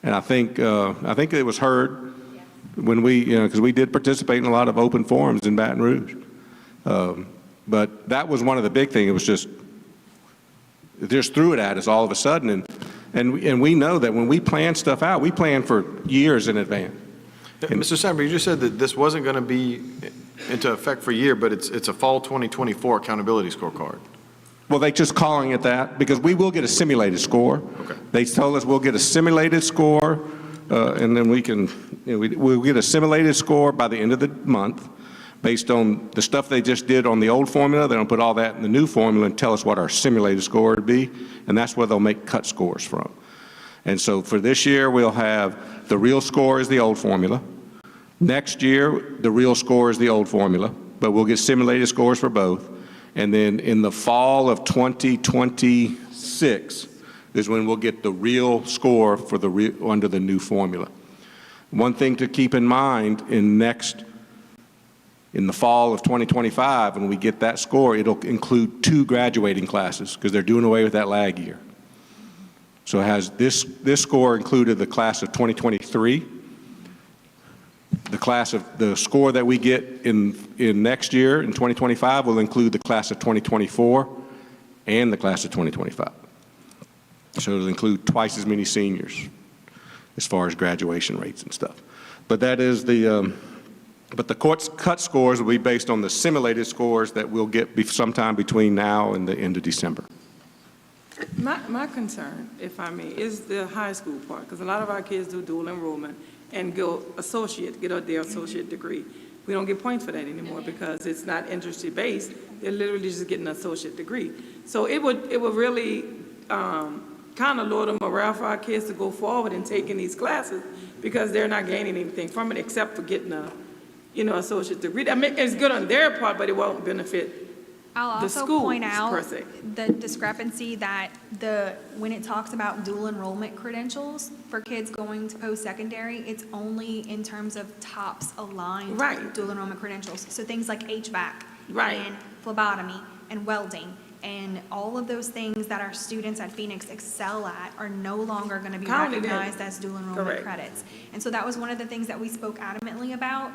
And I think it was heard when we, you know, because we did participate in a lot of open forums in Baton Rouge. But that was one of the big things. It was just threw it at us all of a sudden. And we know that when we plan stuff out, we plan for years in advance. Mr. Sandberg, you just said that this wasn't going to be into effect for a year, but it's a fall 2024 accountability scorecard. Well, they just calling it that because we will get a simulated score. Okay. They told us we'll get a simulated score, and then we can, you know, we'll get a simulated score by the end of the month based on the stuff they just did on the old formula. They're going to put all that in the new formula and tell us what our simulated score would be, and that's where they'll make cut scores from. And so for this year, we'll have the real score is the old formula. Next year, the real score is the old formula, but we'll get simulated scores for both. And then in the fall of 2026 is when we'll get the real score for under the new formula. One thing to keep in mind in next In the fall of 2025, when we get that score, it'll include 2 graduating classes because they're doing away with that lag year. So it has this score included the class of 2023. The score that we get in next year, in 2025, will include the class of 2024 and the class of 2025. So it'll include twice as many seniors as far as graduation rates and stuff. But that is but the court's cut scores will be based on the simulated scores that we'll get sometime between now and the end of December. My concern, if I may, is the high school part, because a lot of our kids do dual enrollment and get their associate degree. We don't get points for that anymore because it's not industry-based. They're literally just getting an associate degree. So it would really kind of lower the morale for our kids to go forward and taking these classes because they're not gaining anything from it except for getting a, associate degree. I mean, it's good on their part, but it won't benefit I'll the also schools, point out per se. the discrepancy that when it talks about dual enrollment credentials for kids going to post-secondary, it's only in terms of TOPS aligned Right. dual enrollment credentials. So things like HVAC Right. and phlebotomy and welding and all of those things that our students at Phoenix excel at are no longer going to be Counted in. recognized as dual enrollment Correct. credits. And so that was one of the things that we spoke adamantly about.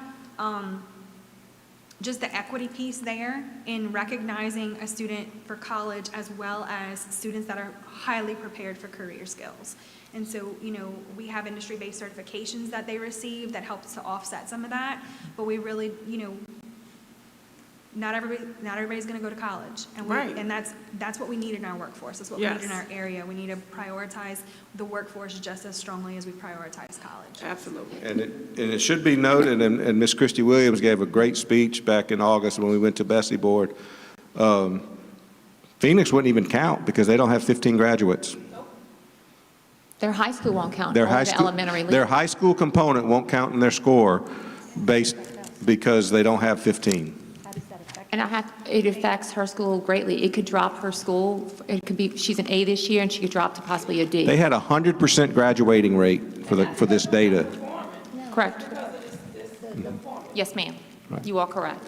Just the equity piece there in recognizing a student for college as well as students that are highly prepared for career skills. And so, we have industry-based certifications that they receive that helps to offset some of that, but we really, not everybody's going to go to college. And Right. and that's what we need in our workforce. That's what we Yes. need in our area. We need to prioritize the workforce just as strongly as we prioritize college. Absolutely. And it should be noted, and Ms. Christy Williams gave a great speech back in August when we went to Bessie Board. Phoenix wouldn't even count because they don't have 15 graduates. Their high school won't count, Their only high the school, elementary level. their high school component won't count in their score because they don't have 15. And it affects her school greatly. It could drop her school. It could be, she's an A this year, and she could drop to possibly a D. They had a 100% graduating rate for this data. Correct. Yes, ma'am. You are correct.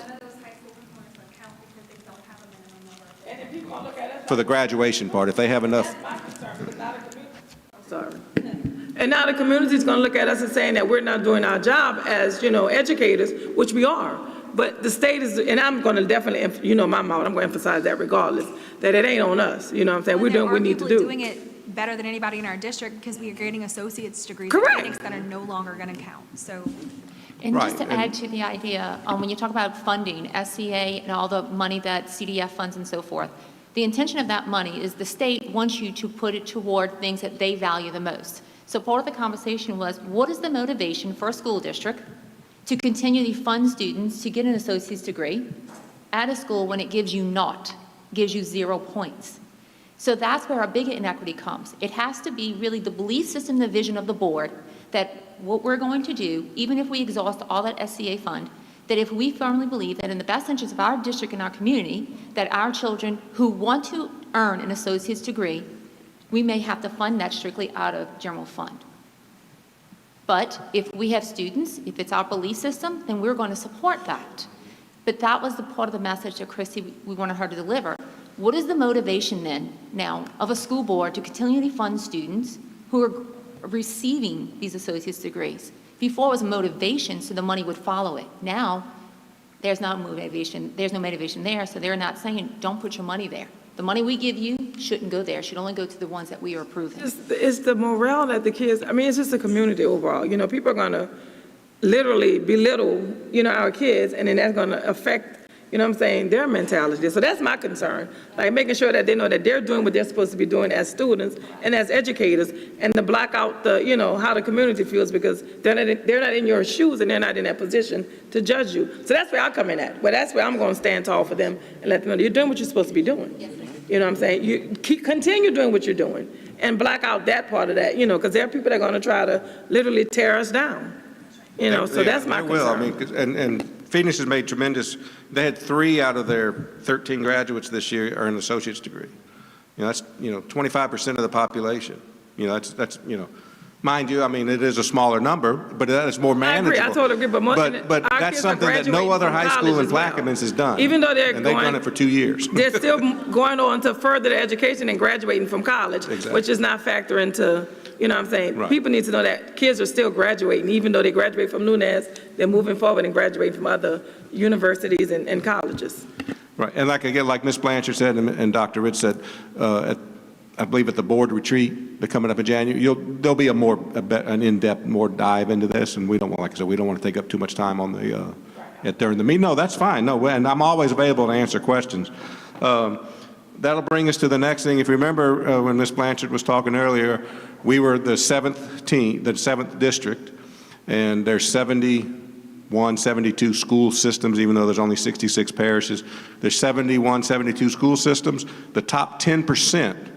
For the graduation part, if they have enough. Sorry. And now the community's going to look at us and saying that we're not doing our job as, educators, which we are. But the state is, and I'm going to definitely, my mouth, I'm going to emphasize that regardless, that it ain't on us. You know what I'm saying? We're doing what we need to do. There are people doing it better than anybody in our district because we are grading associate's degrees Correct. in Phoenix that are no longer going to count. So And just to Right, add to the idea, when you talk about funding, SCA and all the money that CDF funds and so forth, the intention of that money is the state wants you to put it toward things that they value the most. So part of the conversation was, what is the motivation for a school district to continually fund students to get an associate's degree at a school when it gives you naught, gives you 0 points? So that's where our big inequity comes. It has to be really the belief system, the vision of the board, that what we're going to do, even if we exhaust all that SCA fund, that if we firmly believe that in the best interest of our district and our community, that our children who want to earn an associate's degree, we may have to fund that strictly out of general fund. But if we have students, if it's our belief system, then we're going to support that. But that was the part of the message that Christy, we wanted her to deliver. What is the motivation then, now, of a school board to continually fund students who are receiving these associate's degrees? Before it was motivation, so the money would follow it. Now, there's no motivation there, so they're not saying, don't put your money there. The money we give you shouldn't go there, should only go to the ones that we are approving. It's the morale that the kids, it's just the community overall. People are going to literally belittle, our kids, and then that's going to affect, their mentality. So that's my concern, like making sure that they know that they're doing what they're supposed to be doing as students and as educators, and to block out the, how the community feels because they're not in your shoes and they're not in that position to judge you. So that's where I come in at. But that's where I'm going to stand tall for them and let them know you're doing what you're supposed to be doing. You know what I'm saying? You continue doing what you're doing and block out that part of that, because there are people that are going to try to literally tear us down. So that's my concern. And Phoenix has made tremendous, they had 3 out of their 13 graduates this year earn an associate's degree. That's, 25% of the population. Mind you, I mean, it is a smaller number, but that is more I manageable. agree, I totally agree, but But our that's kids are something that no graduating other from high school college in as well. Plaquemines has done. Even though they're And they've done going- it for 2 years. They're still going on to further their education and graduating from college, Exactly. which is not factor into, you know what I'm saying? Right. People need to know that kids are still graduating, even though they graduate from Nunez, they're moving forward and graduating from other universities and colleges. Right, and like Ms. Blanchard said and Dr. Ritz said, I believe at the board retreat, they're coming up in January, there'll be an in-depth, more dive into this, and we don't want, like I said, we don't want to take up too much time on during the meeting. No, that's fine, no, and I'm always available to answer questions. That'll bring us to the next thing. If you remember when Ms. Blanchard was talking earlier, we were the 7th district, and there's 71, 72 school systems, even though there's only 66 parishes. There's 71, 72 school systems. The top 10%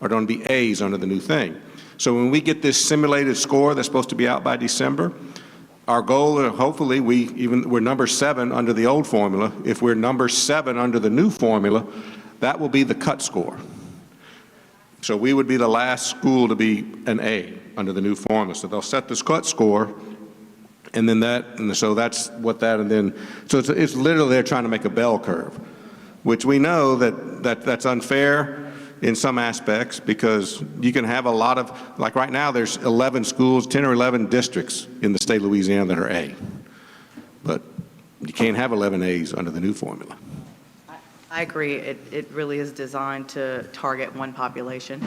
are going to be A's under the new thing. So when we get this simulated score that's supposed to be out by December, our goal, hopefully, we're number 7 under the old formula. If we're number 7 under the new formula, that will be the cut score. So we would be the last school to be an A under the new formula. So they'll set this cut score, and then so that's what that, and then, so it's literally they're trying to make a bell curve, which we know that's unfair in some aspects, because you can have a lot of, like right now, there's 11 schools, 10 or 11 districts in the state of Louisiana that are A. But you can't have 11 A's under the new formula. I agree. It really is designed to target one population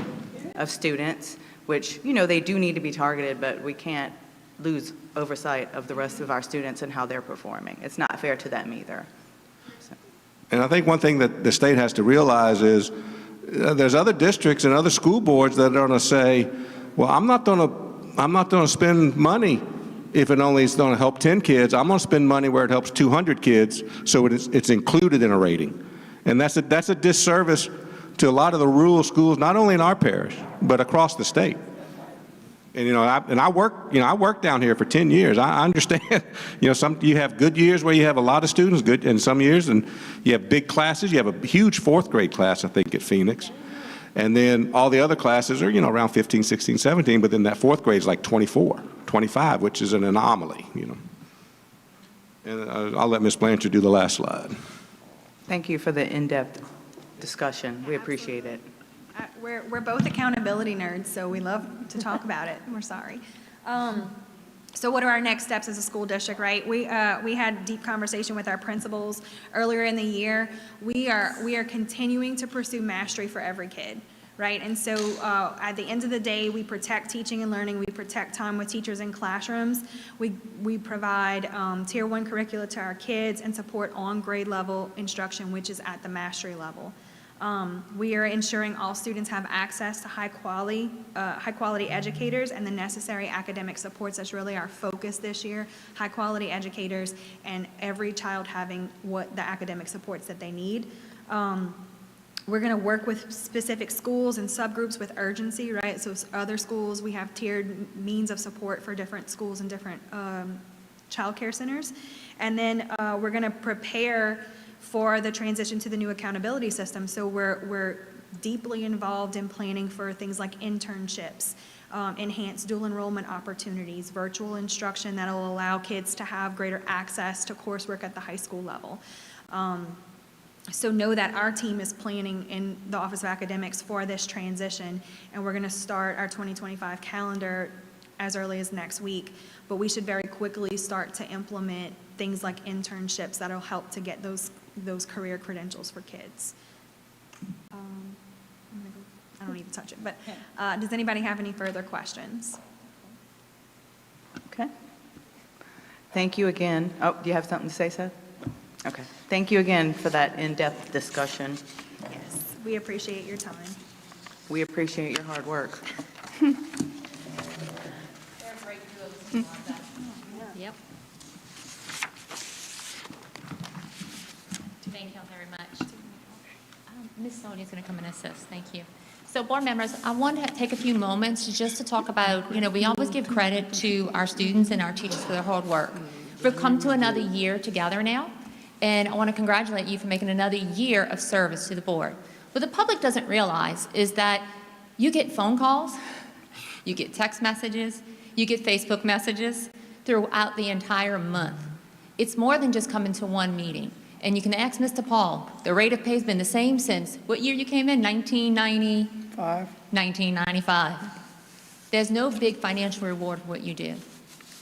of students, which, they do need to be targeted, but we can't lose oversight of the rest of our students and how they're performing. It's not fair to them either. So. And I think one thing that the state has to realize is there's other districts and other school boards that are going to say, well, I'm not going to spend money if it only is going to help 10 kids. I'm going to spend money where it helps 200 kids, so it's included in a rating. And that's a disservice to a lot of the rural schools, not only in our parish, but across the state. And I worked down here for 10 years. I understand. You have good years where you have a lot of students, good, and some years, and you have big classes. You have a huge 4th grade class, I think, at Phoenix, and then all the other classes are around 15, 16, 17. But then that 4th grade is like 24, 25, which is an anomaly. And I'll let Ms. Blanchard do the last slide. Thank you for the in-depth discussion. We appreciate it. We're both accountability nerds, so we love to talk about it. We're sorry. So what are our next steps as a school district, right? We had deep conversation with our principals earlier in the year. We are continuing to pursue mastery for every kid, right? And so at the end of the day, we protect teaching and learning. We protect time with teachers in classrooms. We provide Tier 1 curricula to our kids and support on grade level instruction, which is at the mastery level. We are ensuring all students have access to high quality educators and the necessary academic supports. That's really our focus this year, high quality educators and every child having the academic supports that they need. We're going to work with specific schools and subgroups with urgency, right? So other schools, we have tiered means of support for different schools and different child care centers. And then we're going to prepare for the transition to the new accountability system. So we're deeply involved in planning for things like internships, enhanced dual enrollment opportunities, virtual instruction that will allow kids to have greater access to coursework at the high school level. So know that our team is planning in the Office of Academics for this transition, and we're going to start our 2025 calendar as early as next week, but we should very quickly start to implement things like internships that'll help to get those career credentials for kids. I don't need to touch it, but does anybody have any further questions? Okay. Thank you again. Oh, do you have something to say, Seth? Okay. Thank you again for that in-depth discussion. Yes, we appreciate your time. We appreciate your hard work. Yep. Thank you all very much. Ms. Sonia's going to come and assist. Thank you. So board members, I want to take a few moments just to talk about, we always give credit to our students and our teachers for their hard work. We've come to another year together now, and I want to congratulate you for making another year of service to the board. What the public doesn't realize is that you get phone calls, You get text messages, you get Facebook messages throughout the entire month. It's more than just coming to one meeting. And you can ask Mr. Paul, the rate of pay has been the same since, what year you came in? 1995. There's no big financial reward for what you do.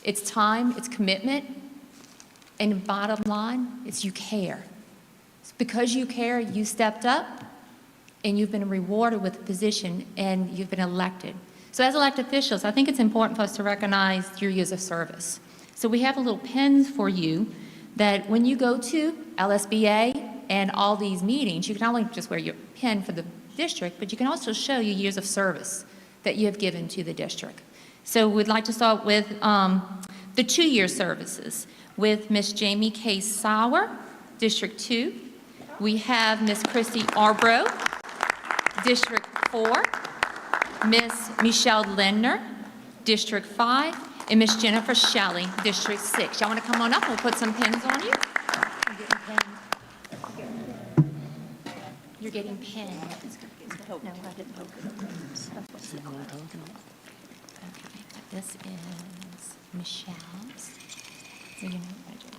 It's time, it's commitment, and the bottom line is you care. It's because you care, you stepped up, and you've been rewarded with a position, and you've been elected. So as elected officials, I think it's important for us to recognize your years of service. So we have a little pin for you that when you go to LSBA and all these meetings, you can not only just wear your pin for the district, but you can also show your years of service that you have given to the district. So we'd like to start with the 2-year services with Miss Jamie K. Sauer, District 2. We have Miss Christy Arbro, District 4, Miss Michelle Lindner, District 5, and Miss Jennifer Shelley, District 6. Y'all want to come on up? We'll put some pins on you. You're getting pinned. No, I didn't poke it. Okay, this is Michelle's. So you know what it is.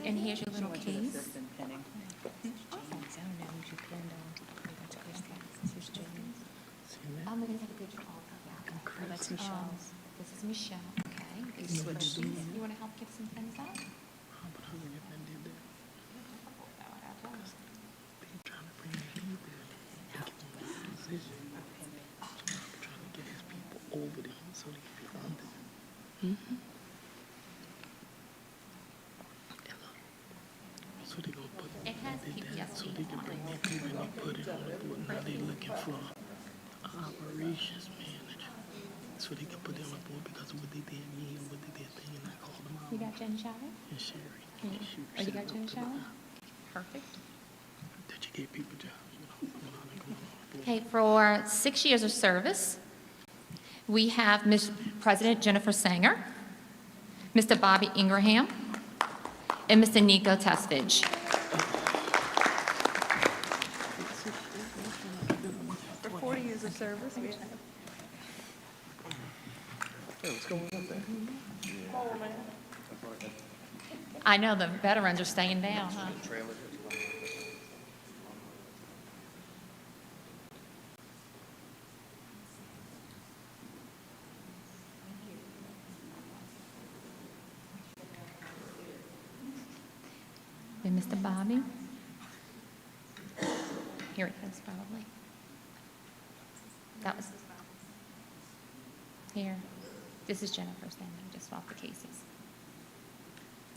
And here's your little case. I'm going to take a picture of all of you. That's Michelle's. This is Michelle, okay? You want to help give some pens out? It has PPSB on it. They're looking for operations manager, so they can put them on board because of what they did me and what they did thing, and I called them out. You got Jen Shelley? And Sherry. Oh, you got Jen Shelley? Perfect. That you gave people jobs, you know. Okay, for 6 years of service, we have Ms. President Jennifer Sanger, Mr. Bobby Ingraham, and Mr. Nico Tesfage. For 40 years of service, we have. I know the veterans are staying down, huh? And Mr. Bobby? Here it is, probably. That was, here. This is Jennifer's thing, I just swapped the cases.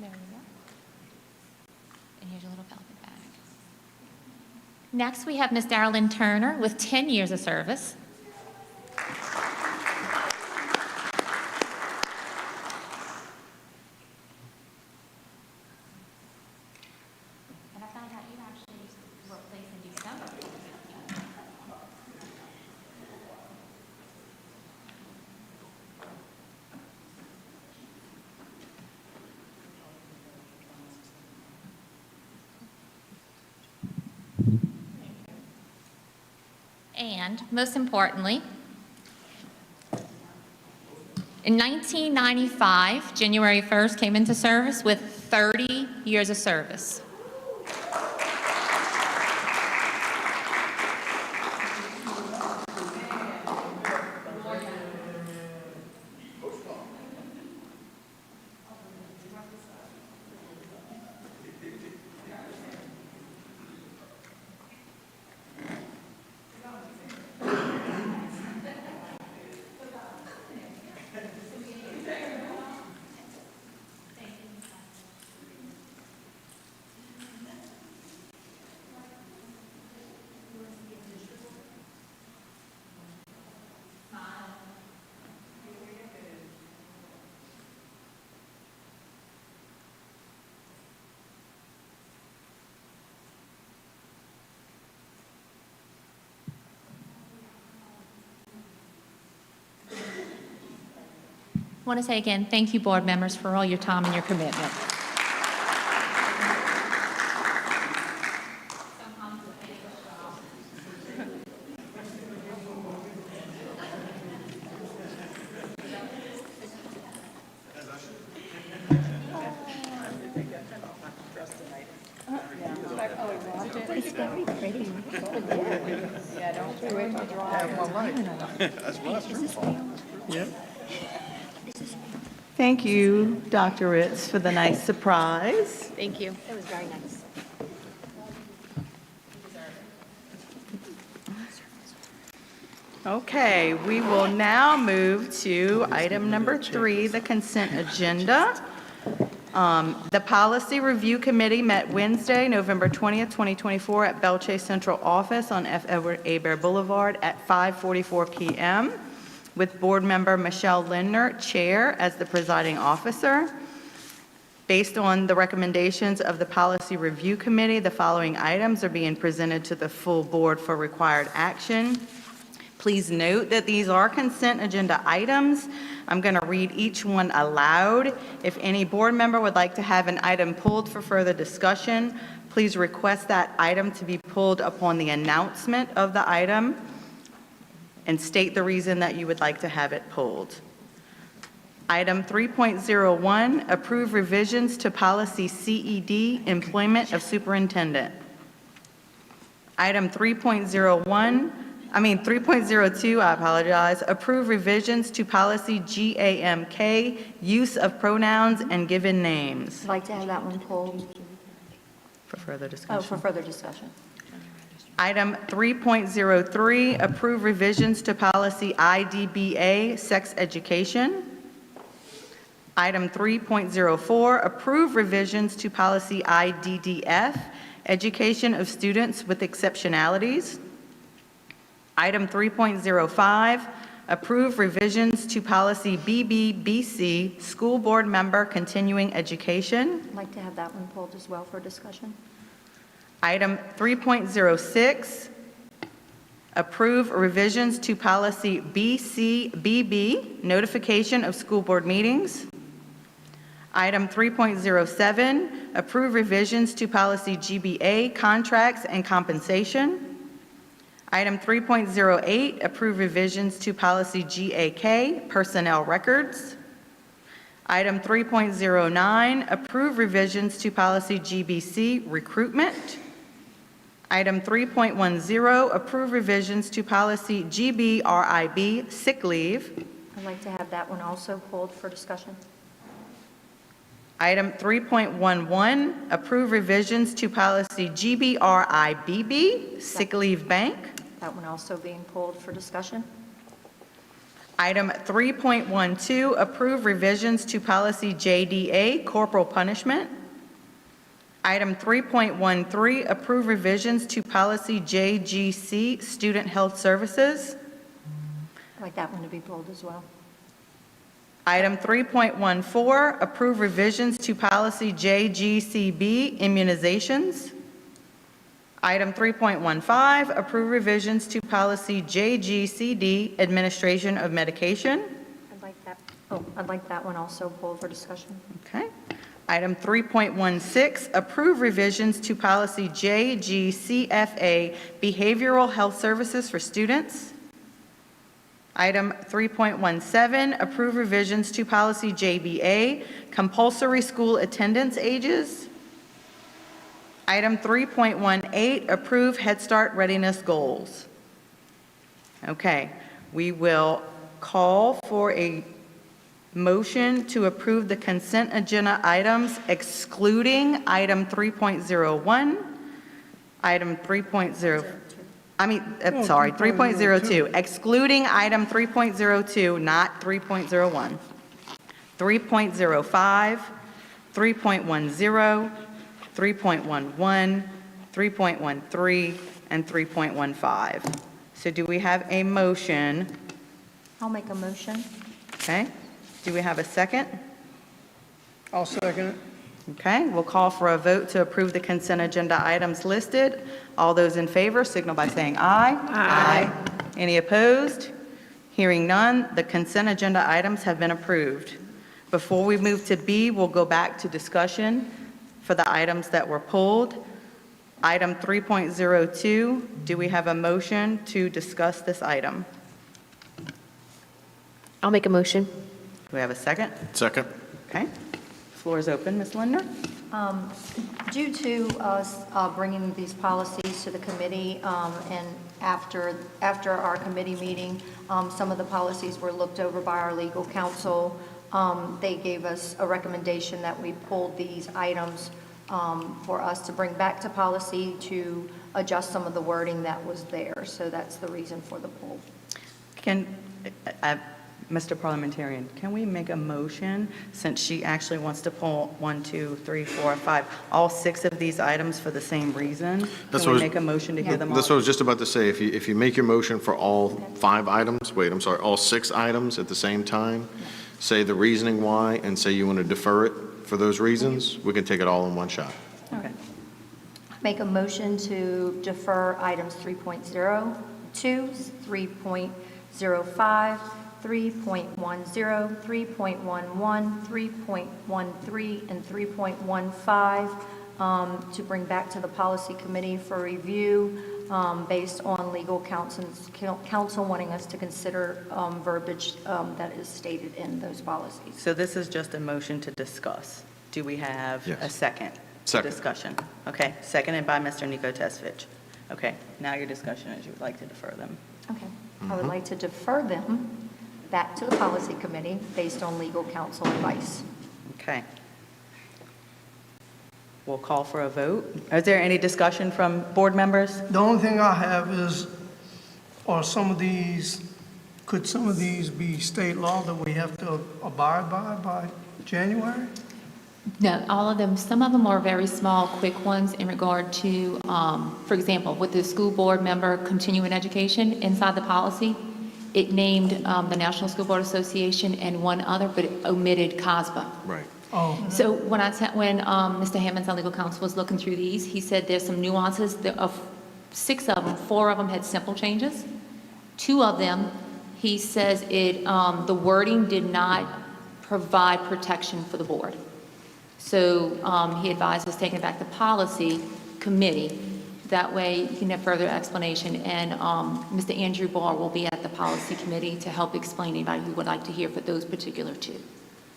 There we go. And here's your little velvet bag. Next, we have Miss Darylyn Turner with 10 years of service. And I found out you actually were placed in December. And most importantly, in 1995, January 1st, came into service with 30 years of service. want to say again, thank you, board members, for all your time and your commitment. Thank you, Dr. Ritz, for the nice surprise. Thank you. It was very nice. Okay, we will now move to item number 3, the consent agenda. The Policy Review Committee met Wednesday, November 20th, 2024, at Belle Chase Central Office on F. Edward Hebert Boulevard at 5:44 p.m. with Board Member Michelle Lindner, Chair, as the presiding officer. Based on the recommendations of the Policy Review Committee, the following items are being presented to the full board for required action. Please note that these are consent agenda items. I'm going to read each one aloud. If any board member would like to have an item pulled for further discussion, please request that item to be pulled upon the announcement of the item and state the reason that you would like to have it pulled. Item 3.01, approve revisions to policy CED, employment of superintendent. Item 3.02, I apologize, approve revisions to policy GAMK, use of pronouns and given names. I'd like to have that one pulled. For further Oh, discussion. for further discussion. Item 3.03, approve revisions to policy IDBA, sex education. Item 3.04, approve revisions to policy IDDF, education of students with exceptionalities. Item 3.05, approve revisions to policy BBBC, school board member continuing education. I'd like to have that one pulled as well for discussion. Item 3.06, approve revisions to policy BCBB, notification of school board meetings. Item 3.07, approve revisions to policy GBA, contracts and compensation. Item 3.08, approve revisions to policy GAK, personnel records. Item 3.09, approve revisions to policy GBC, recruitment. Item 3.10, approve revisions to policy GBRIB, sick leave. I'd like to have that one also pulled for discussion. Item 3.11, approve revisions to policy GBRIBB, sick leave bank. That one also being pulled for discussion. Item 3.12, approve revisions to policy JDA, corporal punishment. Item 3.13, approve revisions to policy JGC, student health services. I'd like that one to be pulled as well. Item 3.14, approve revisions to policy JGCB, immunizations. Item 3.15, approve revisions to policy JGCD, administration of medication. I'd like that one also pulled for discussion. Okay. Item 3.16, approve revisions to policy JGCFA, behavioral health services for students. Item 3.17, approve revisions to policy JBA, compulsory school attendance ages. Item 3.18, approve Head Start readiness goals. Okay, we will call for a motion to approve the consent agenda items excluding item 3.01, item 3.02, excluding item 3.02, not 3.01, 3.05, 3.10, 3.11, 3.13, and 3.15. So do we have a motion? I'll make a motion. Okay. Do we have a second? I'll second it. Okay, we'll call for a vote to approve the consent agenda items listed. All those in favor signal by saying aye. Aye. Any opposed? Hearing none, the consent agenda items have been approved. Before we move to B, we'll go back to discussion for the items that were pulled. Item 3.02, do we have a motion to discuss this item? I'll make a motion. Do we have a second? Second. Okay. Floor is open, Ms. Lindner. Due to us bringing these policies to the committee, and after our committee meeting, some of the policies were looked over by our legal counsel. They gave us a recommendation that we pulled these items for us to bring back to policy to adjust some of the wording that was there. So that's the reason for the pull. Mr. Parliamentarian, can we make a motion, since she actually wants to pull 1, 2, 3, 4, 5, all 6 of these items for the same reason? Can we make a motion to hear them all? That's what I was just about to say. If you make your motion for all 5 items, all 6 items at the same time, say the reasoning why, and say you want to defer it for those reasons, we can take it all in one shot. Okay. Make a motion to defer items 3.02, 3.05, 3.10, 3.11, 3.13, and 3.15 to bring back to the policy committee for review based on legal counsel wanting us to consider verbiage that is stated in those policies. So this is just a motion to discuss. Do we have a second? Second. Discussion. Okay, seconded by Mr. Nico Tesfich. Okay, now your discussion is you would like to defer them. Okay. I would like to defer them back to the policy committee based on legal counsel advice. Okay. We'll call for a vote. Is there any discussion from board members? The only thing I have is, could some of these be state law that we have to abide by January? No, all of them, some of them are very small, quick ones in regard to, for example, with the school board member continuing education inside the policy, it named the National School Board Association and one other, but it omitted COSBA. Right. Oh, So when Mr. Hammond's on legal counsel was looking through these, he said there's some nuances. Of 6 of them, 4 of them had simple changes. 2 of them, he says the wording did not provide protection for the board. So he advised us taking it back to policy committee. That way you can have further explanation. And Mr. Andrew Barr will be at the policy committee to help explain anybody who would like to hear for those particular 2.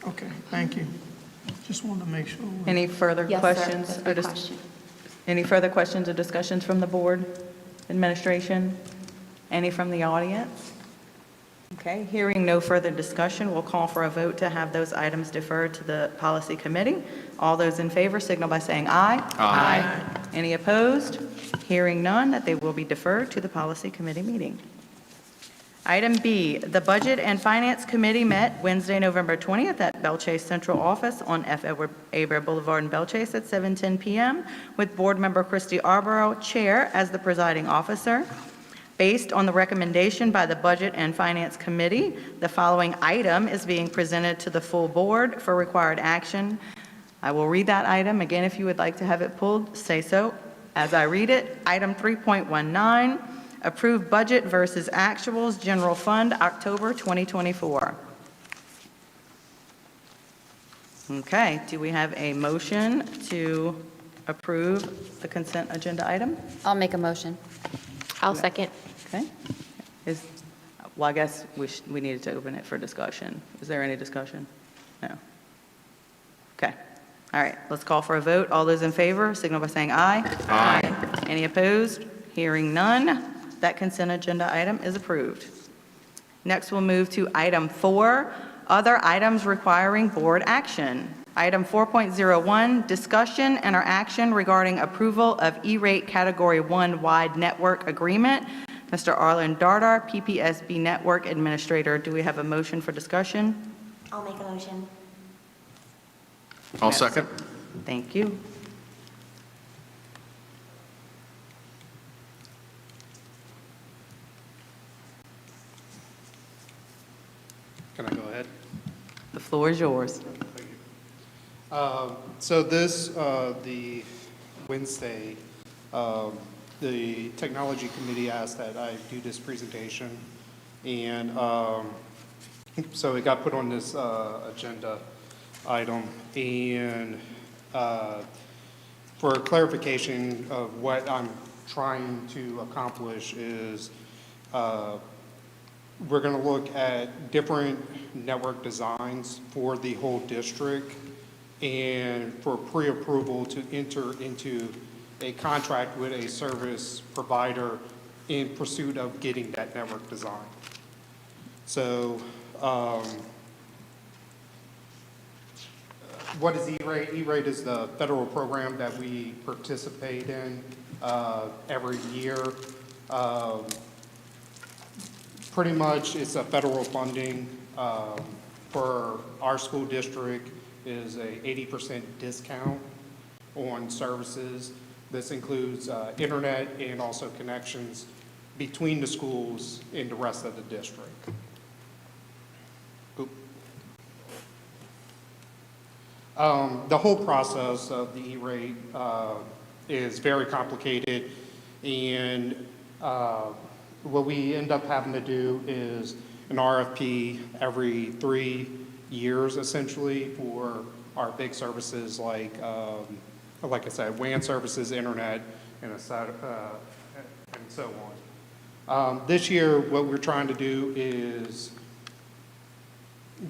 okay, thank you. Just wanted to make sure. Any further Yes, sir. questions? That's a good question. Any further questions or discussions from the board, administration? Any from the audience? Okay, hearing no further discussion, we'll call for a vote to have those items deferred to the policy committee. All those in favor signal by saying aye. Aye. Any opposed? Hearing none, that they will be deferred to the policy committee meeting. Item B, the Budget and Finance Committee met Wednesday, November 20th at Belchase Central Office on F. Edward Aber Boulevard in Belchase at 7:10 p.m. with Board Member Christy Arborough, Chair, as the presiding officer. Based on the recommendation by the Budget and Finance Committee, the following item is being presented to the full board for required action. I will read that item. Again, if you would like to have it pulled, say so as I read it. Item 3.19, approve budget versus actuals, general fund, October 2024. Okay, do we have a motion to approve the consent agenda item? I'll make a motion. I'll second. Okay. Well, I guess we needed to open it for discussion. Is there any discussion? No. Okay. All right, let's call for a vote. All those in favor, signal by saying aye. Aye. Any opposed? Hearing none, that consent agenda item is approved. Next, we'll move to item 4, other items requiring board action. Item 4.01, discussion and or action regarding approval of E-rate Category 1 wide network agreement. Mr. Arlen Dardar, PPSB Network Administrator. Do we have a motion for discussion? I'll make a motion. I'll second. Thank you. Can I go ahead? The floor is yours. So this, the Wednesday, the Technology Committee asked that I do this presentation And so it got put on this agenda item. And for clarification of what I'm trying to accomplish is we're going to look at different network designs for the whole district and for pre-approval to enter into a contract with a service provider in pursuit of getting that network design. So what is E-rate? E-rate is the federal program that we participate in every year. Pretty much it's a federal funding for our school district is a 80% discount on services. This includes internet and also connections between the schools and the rest of the district. Oop. The whole process of the E-rate is very complicated, and what we end up having to do is an RFP every 3 years, essentially, for our big services like I said, WAN services, internet, and so on. This year, what we're trying to do is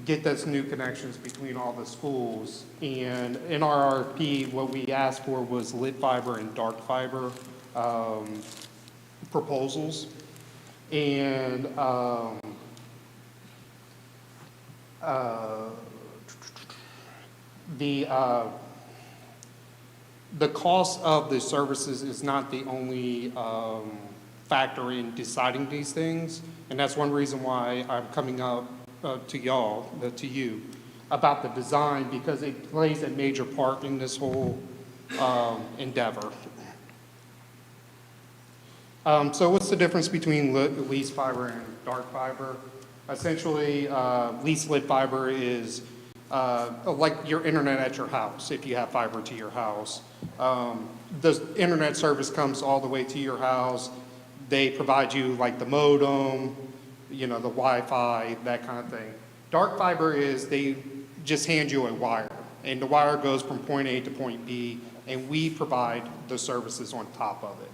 get those new connections between all the schools. And in our RFP, what we asked for was lit fiber and dark fiber proposals. And the cost of the services is not the only factor in deciding these things, and that's one reason why I'm coming up to y'all, to you, about the design, because it plays a major part in this whole endeavor. So what's the difference between leased fiber and dark fiber? Essentially, leased lit fiber is like your internet at your house, if you have fiber to your house. The internet service comes all the way to your house. They provide you like the modem, the Wi-Fi, that kind of thing. Dark fiber is they just hand you a wire, and the wire goes from point A to point B, and we provide the services on top of it.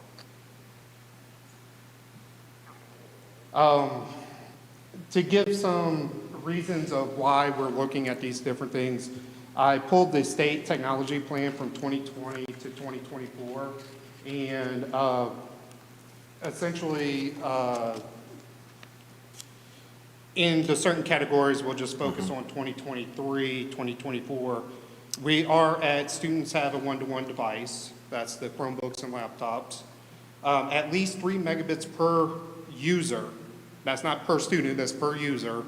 To give some reasons of why we're looking at these different things, I pulled the state technology plan from 2020 to 2024, and essentially, in the certain categories, we'll just focus on 2023, 2024. We are at students have a one-to-one device, that's the Chromebooks and laptops, at least 3 megabits per user. That's not per student, that's per user.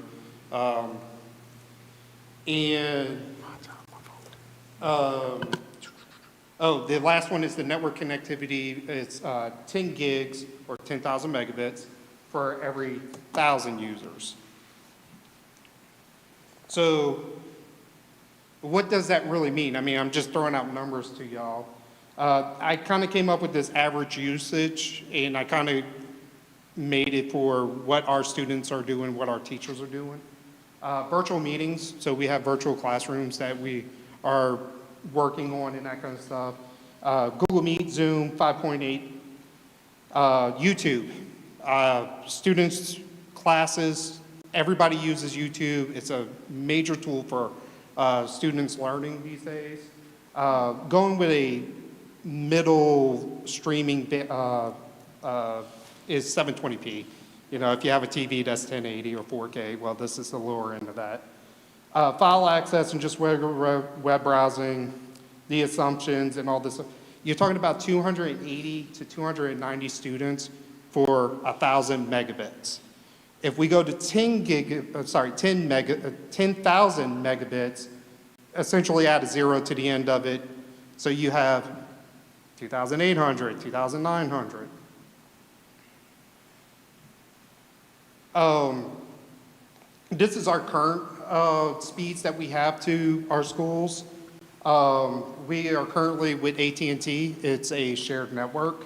The last one is the network connectivity. It's 10 gigs or 10,000 megabits for every 1,000 users. So what does that really mean? I mean, I'm just throwing out numbers to y'all. I kind of came up with this average usage, and I kind of made it for what our students are doing, what our teachers are doing. Virtual meetings, so we have virtual classrooms that we are working on and that kind of stuff. Google Meet, Zoom, 5.8. YouTube, students, classes, everybody uses YouTube. It's a major tool for students learning these days. Going with a middle streaming is 720p. If you have a TV that's 1080 or 4K, well, this is the lower end of that. File access and just regular web browsing, the assumptions and all this. You're talking about 280 to 290 students for 1,000 megabits. If we go to 10,000 megabits, essentially add a 0 to the end of it, so you have 2,800, 2,900. This is our current speeds that we have to our schools. We are currently with AT&T. It's a shared network.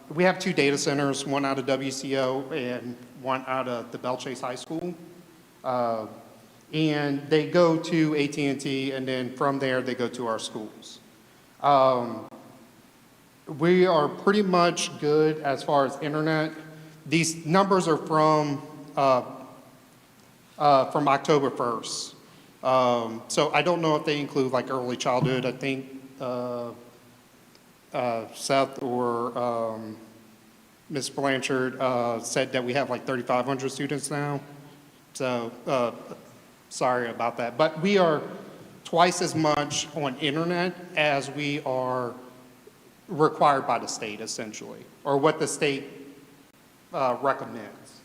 We have 2 data centers, one out of WCO and one out of the Belle Chase High School. And they go to AT&T, and then from there, they go to our schools. We are pretty much good as far as internet. These numbers are from October 1st. So I don't know if they include like early childhood. I think Seth or Ms. Blanchard said that we have like 3,500 students now. So sorry about that. But we are twice as much on internet as we are required by the state, essentially, or what the state recommends.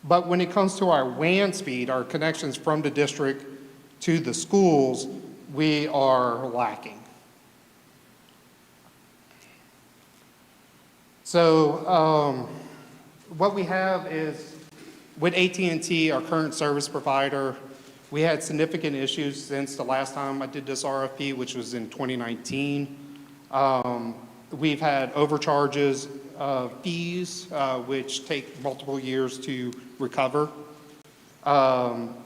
But when it comes to our WAN speed, our connections from the district to the schools, we are lacking. So what we have is, with AT&T, our current service provider, we had significant issues since the last time I did this RFP, which was in 2019. We've had overcharges of fees, which take multiple years to recover.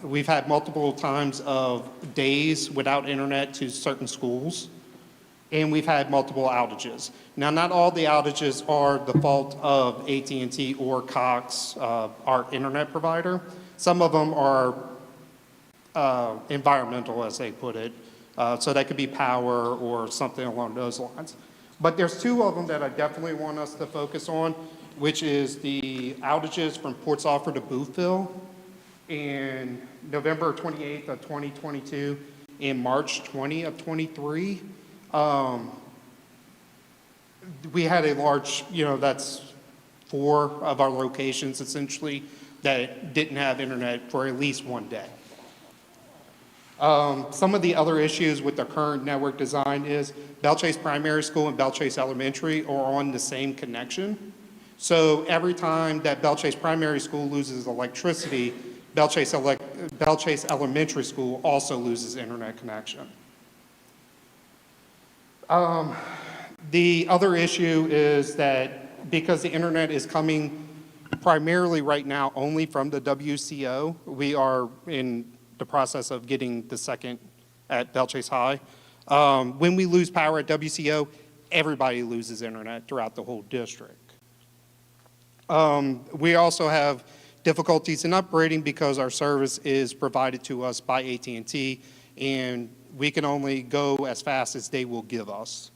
We've had multiple times of days without internet to certain schools, and we've had multiple outages. Now, not all the outages are the fault of AT&T or Cox, our internet provider. Some of them are environmental, as they put it. So that could be power or something along those lines. But there's two of them that I definitely want us to focus on, which is the outages from Port Safford to Boothville in November 28th of 2022 and March 20 of 23. We had a large, that's 4 of our locations essentially that didn't have internet for at least one day. Some of the other issues with the current network design is Belle Chase Primary School and Belle Chase Elementary are on the same connection. So every time that Belle Chase Primary School loses electricity, Belle Chase Elementary School also loses internet connection. The other issue is that because the internet is coming primarily right now only from the WCO, we are in the process of getting the second at Belle Chase High. When we lose power at WCO, everybody loses internet throughout the whole district. We also have difficulties in upgrading because our service is provided to us by AT&T, and we can only go as fast as they will give us.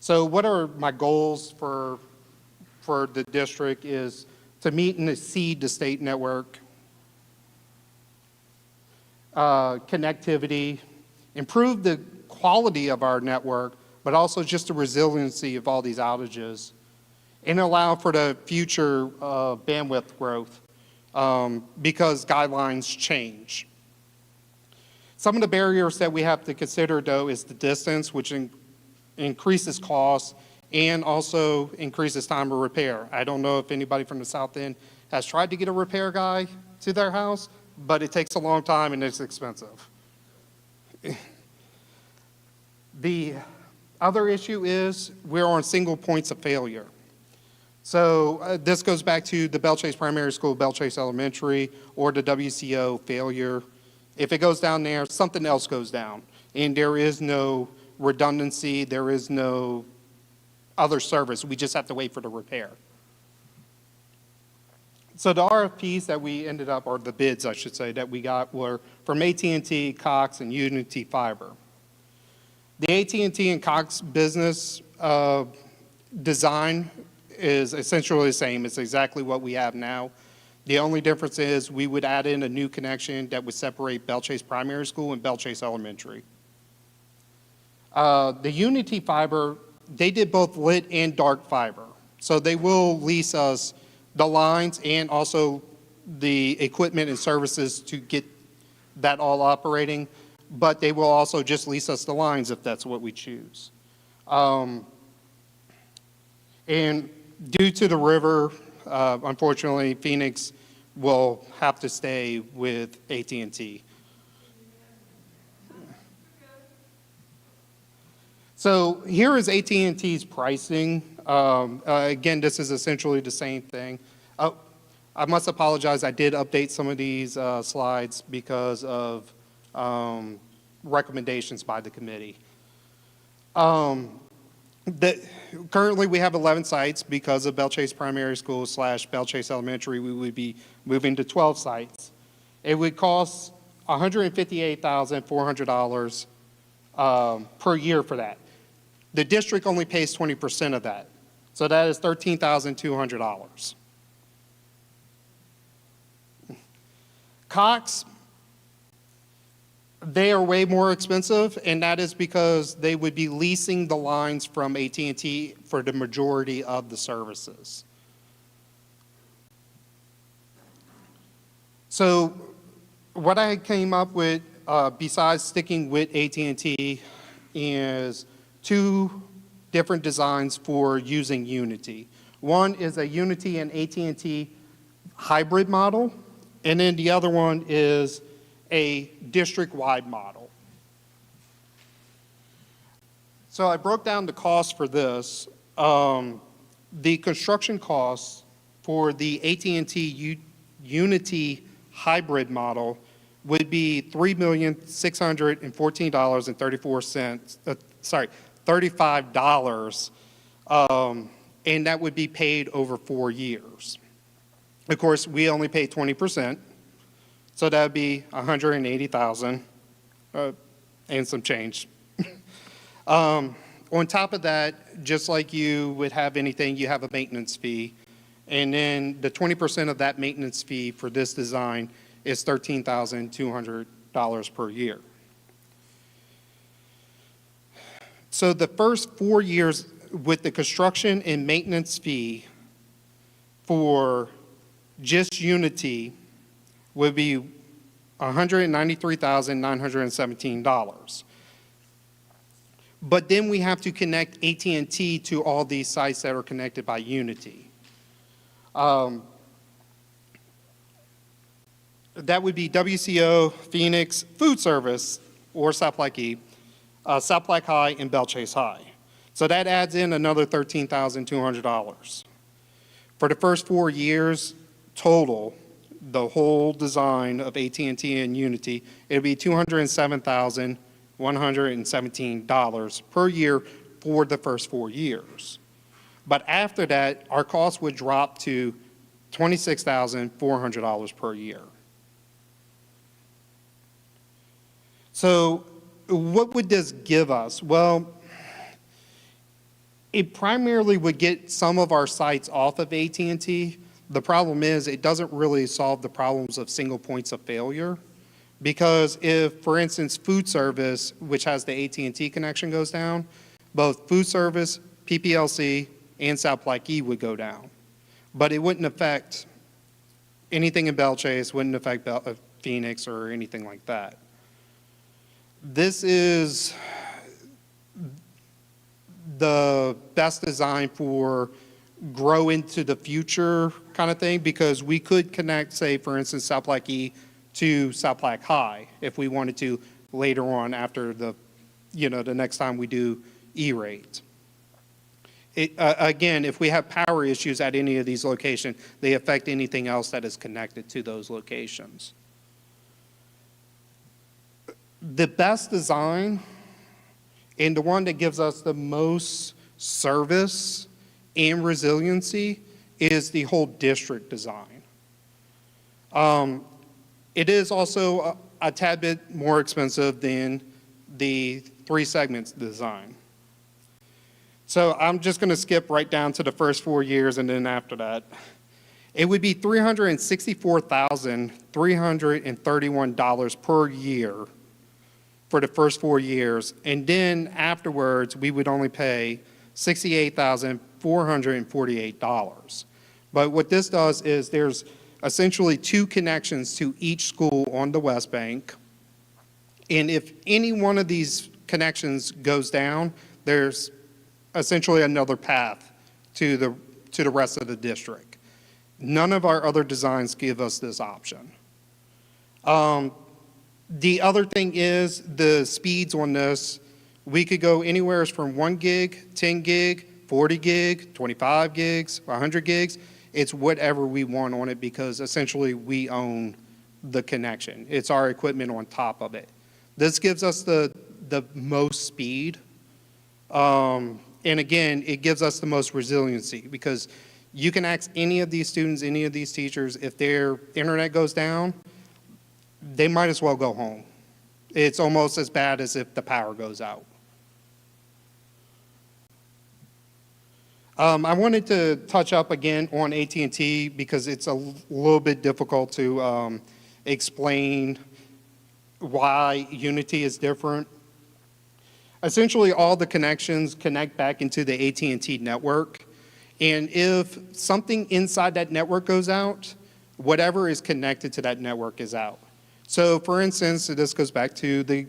So what are my goals for the district is to meet and exceed the state network connectivity, improve the quality of our network, but also just the resiliency of all these outages, and allow for the future bandwidth growth because guidelines change. Some of the barriers that we have to consider, though, is the distance, which increases costs and also increases time of repair. I don't know if anybody from the South End has tried to get a repair guy to their house, but it takes a long time and it's expensive. The other issue is we're on single points of failure. So this goes back to the Belle Chase Primary School, Belle Chase Elementary, or the WCO failure. If it goes down there, something else goes down. And there is no redundancy, there is no other service. We just have to wait for the repair. So the RFPs that we ended up, or the bids, I should say, that we got were from AT&T, Cox, and Unity Fiber. The AT&T and Cox business design is essentially the same. It's exactly what we have now. The only difference is we would add in a new connection that would separate Belle Chase Primary School and Belle Chase Elementary. The Unity Fiber, they did both lit and dark fiber. So they will lease us the lines and also the equipment and services to get that all operating, but they will also just lease us the lines if that's what we choose. And due to the river, unfortunately, Phoenix will have to stay with AT&T. So here is AT&T's pricing. Again, this is essentially the same thing. Oh, I must apologize. I did update some of these slides because of recommendations by the committee. Currently, we have 11 sites. Because of Belle Chase Primary School / Belle Chase Elementary, we would be moving to 12 sites. It would cost $158,400 per year for that. The district only pays 20% of that, so that is $13,200. Cox, they are way more expensive, and that is because they would be leasing the lines from AT&T for the majority of the services. So what I came up with, besides sticking with AT&T, is 2 different designs for using Unity. One is a Unity and AT&T hybrid model, and then the other one is a district-wide model. So I broke down the cost for this. The construction costs for the AT&T Unity hybrid model would be $3,614,034. $35, and that would be paid over 4 years. Of course, we only pay 20%, so that would be $180,000 and some change. On top of that, just like you would have anything, you have a maintenance fee, and then the 20% of that maintenance fee for this design is $13,200 per year. So the first 4 years with the construction and maintenance fee for just Unity would be $193,917. But then we have to connect AT&T to all these sites that are connected by Unity. That would be WCO, Phoenix, Food Service, or South Platte E, South Platte High, and Belle Chase High. So that adds in another $13,200. For the first 4 years total, the whole design of AT&T and Unity, it would be $207,117 per year for the first 4 years. But after that, our cost would drop to $26,400 per year. So what would this give us? Well, it primarily would get some of our sites off of AT&T. The problem is it doesn't really solve the problems of single points of failure, because if, for instance, Food Service, which has the AT&T connection, goes down, both Food Service, PPLC, and South Platte E would go down. But it wouldn't affect anything in Belle Chase, wouldn't affect Phoenix or anything like that. This is the best design for grow into the future kind of thing, because we could connect, say, for instance, South Platte E to South Platte High if we wanted to later on after the next time we do E-rate. Again, if we have power issues at any of these locations, they affect anything else that is connected to those locations. The best design, and the one that gives us the most service and resiliency, is the whole district design. It is also a tad bit more expensive than the 3 segments design. So I'm just going to skip right down to the first 4 years, and then after that, it would be $364,331 per year for the first 4 years, and then afterwards we would only pay $68,448. But what this does is there's essentially 2 connections to each school on the West Bank, and if any one of these connections goes down, there's essentially another path to the rest of the district. None of our other designs give us this option. The other thing is the speeds on this. We could go anywhere from 1 gig, 10 gig, 40 gig, 25 gigs, 100 gigs. It's whatever we want on it because essentially we own the connection. It's our equipment on top of it. This gives us the most speed. And again, it gives us the most resiliency because you can ask any of these students, any of these teachers, if their internet goes down, they might as well go home. It's almost as bad as if the power goes out. I wanted to touch up again on AT&T because it's a little bit difficult to explain why Unity is different. Essentially, all the connections connect back into the AT&T network. And if something inside that network goes out, whatever is connected to that network is out. So for instance, this goes back to the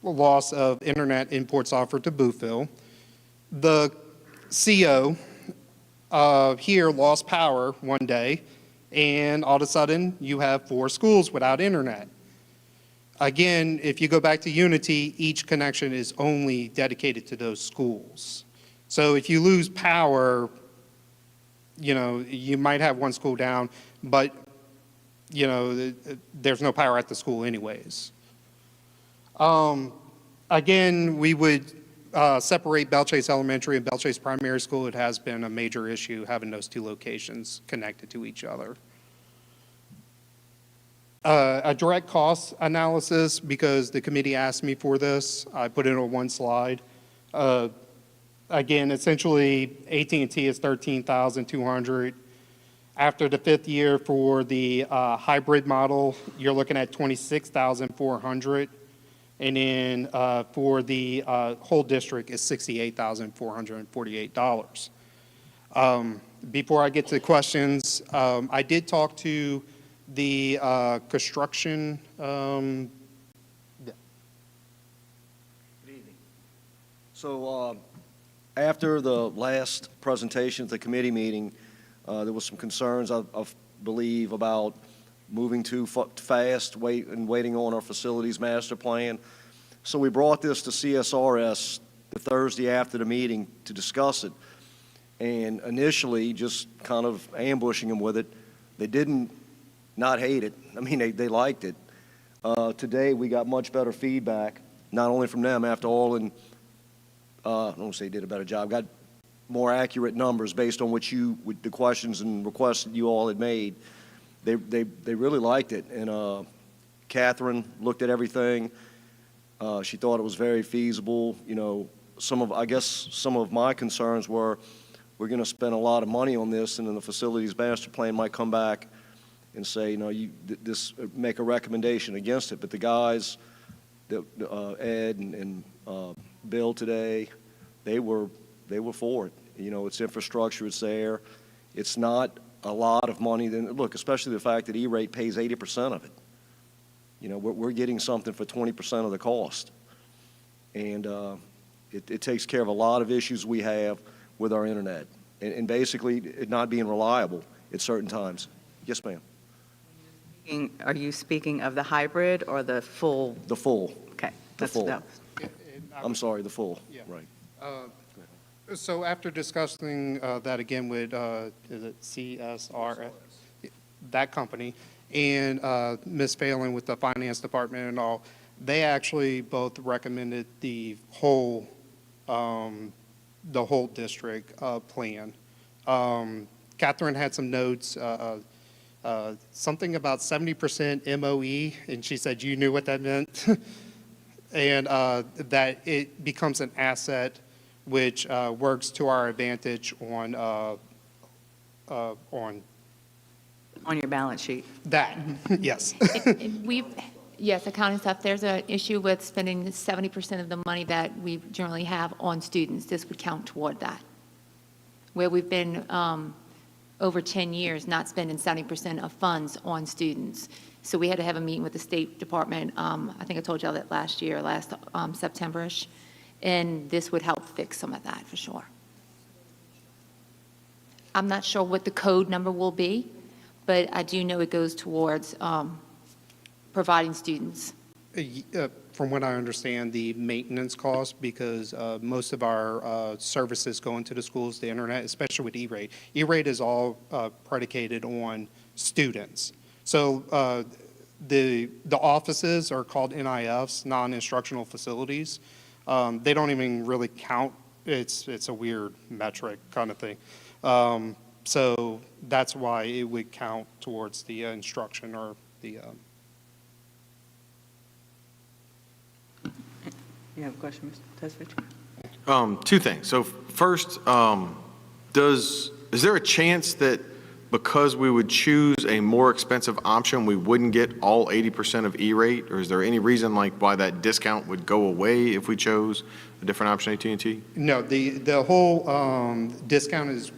loss of internet imports offered to Boothville. The CO here lost power one day, and all of a sudden you have 4 schools without internet. Again, if you go back to Unity, each connection is only dedicated to those schools. So if you lose power, you know, you might have one school down, but, you know, there's no power at the school anyways. Again, we would separate Belle Chase Elementary and Belle Chase Primary School. It has been a major issue having those 2 locations connected to each other. A direct cost analysis, because the committee asked me for this. I put it on one slide. Again, essentially, AT&T is $13,200. After the 5th year for the hybrid model, you're looking at $26,400. And then for the whole district is $68,448. Before I get to questions, I did talk to the construction. Good evening. So after the last presentation at the committee meeting, there was some concerns, I believe, about moving too fast, waiting on our facilities master plan. So we brought this to CSRS the Thursday after the meeting to discuss it. And initially, just kind of ambushing them with it, they didn't not hate it. I mean, they liked it. Today, we got much better feedback, not only from them after all, and I don't want to say they did a better job, got more accurate numbers based on what the questions and requests that you all had made. They really liked it, and Catherine looked at everything. She thought it was very feasible. You know, I guess some of my concerns were we're going to spend a lot of money on this, and then the facilities master plan might come back and say, you know, make a recommendation against it. But the guys, Ed and Bill today, they were for it. You know, it's infrastructure, it's there. It's not a lot of money. Then look, especially the fact that E-rate pays 80% of it. You know, we're getting something for 20% of the cost. And it takes care of a lot of issues we have with our internet. And basically, it not being reliable at certain times. Yes, ma'am. Are you speaking of the hybrid or the full? The full. Okay. The full. No. I'm sorry, the full. Yeah. Right. So after discussing that again with is it CSR, that company, and Ms. Phelan with the finance department and all, they actually both recommended the whole district plan. Catherine had some notes, something about 70% MOE, and she said you knew what that meant, and that it becomes an asset which works to our advantage on your balance sheet. That, yes. Yes, accounting stuff, there's an issue with spending 70% of the money that we generally have on students. This would count toward that. Where we've been over 10 years not spending 70% of funds on students. So we had to have a meeting with the State Department, I think I told y'all that last September-ish, and this would help fix some of that for sure. I'm not sure what the code number will be, but I do know it goes towards providing students. from what I understand, the maintenance cost, because most of our services go into the schools, the internet, especially with E-rate. E-rate is all predicated on students. So the offices are called NIFs, non-instructional facilities. They don't even really count. It's a weird metric kind of thing. So that's why it would count towards the instruction or the. You have a question, Mr. Tesvich? Two things. So first, is there a chance that because we would choose a more expensive option, we wouldn't get all 80% of E-rate? Or is there any reason like why that discount would go away if we chose a different option, AT&T? No, the whole discount is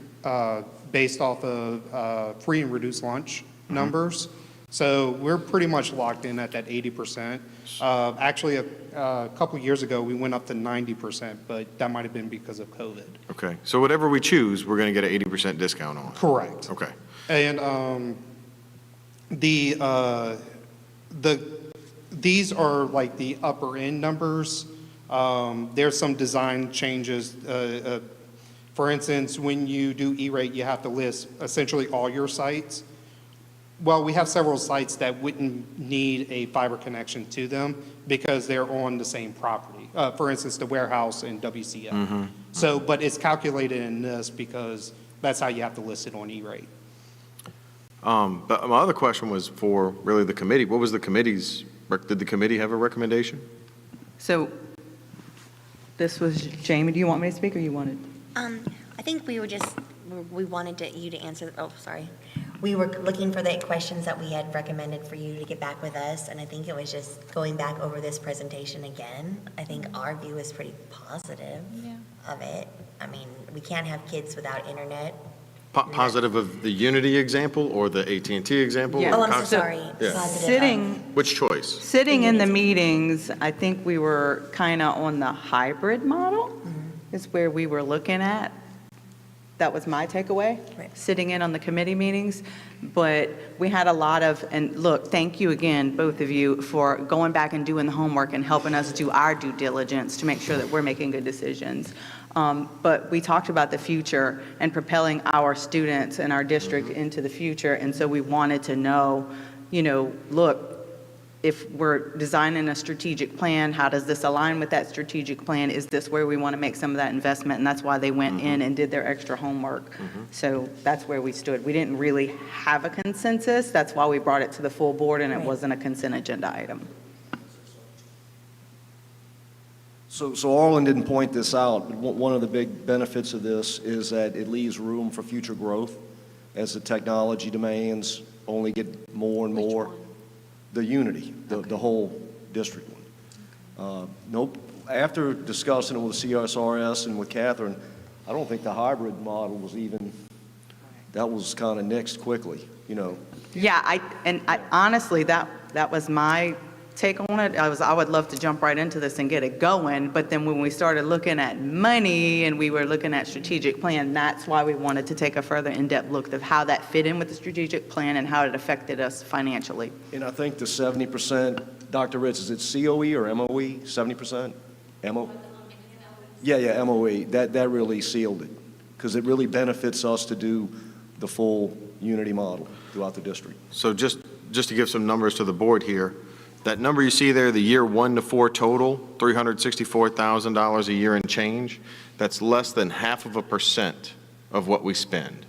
based off of free and reduced lunch numbers. So we're pretty much locked in at that 80%. Actually, a couple of years ago, we went up to 90%, but that might have been because of COVID. Okay. So whatever we choose, we're going to get an 80% discount on. Correct. Okay. And these are like the upper end numbers. There's some design changes. For instance, when you do E-rate, you have to list essentially all your sites. Well, we have several sites that wouldn't need a fiber connection to them because they're on the same property. For instance, the warehouse and WCF. So, but it's calculated in this because that's how you have to list it on E-rate. But my other question was for really the committee. What was the committee's, did the committee have a recommendation? So this was, Jamie, do you want me to speak or you wanted? I think we wanted you to answer, sorry. We were looking for the questions that we had recommended for you to get back with us, and I think it was just going back over this presentation again. I think our view is pretty positive of it. I mean, we can't have kids without internet. Positive of the Unity example or the AT&T example? Yeah. Oh, I'm so sorry. Yeah. Positive Which choice? Sitting in the meetings, I think we were kind of on the hybrid model is where we were looking at. That was my takeaway, sitting in on the committee meetings. But we had a lot of, and look, thank you again, both of you, for going back and doing the homework and helping us do our due diligence to make sure that we're making good decisions. But we talked about the future and propelling our students and our district into the future. And so we wanted to know, look, if we're designing a strategic plan, how does this align with that strategic plan? Is this where we want to make some of that investment? And that's why they went in and did their extra homework. So that's where we stood. We didn't really have a consensus. That's why we brought it to the full board and it wasn't a consent agenda item. So Arlen didn't point this out, but one of the big benefits of this is that it leaves room for future growth as the technology demands only get more and more. The Unity, the whole district one. Nope. After discussing it with CSRS and with Catherine, I don't think the hybrid model was even, that was kind of nixed quickly, Yeah, I honestly, that was my take on it. I would love to jump right into this and get it going, but then when we started looking at money and we were looking at strategic plan, that's why we wanted to take a further in-depth look of how that fit in with the strategic plan and how it affected us financially. And I think the 70%, Dr. Ritz, is it COE or MOE, 70%? MOE? Yeah, MOE, that really sealed it, because it really benefits us to do the full Unity model throughout the district. So just to give some numbers to the board here, that number you see there, the year 1 to 4 total, $364,000 a year and change, that's less than 0.5% of what we spend.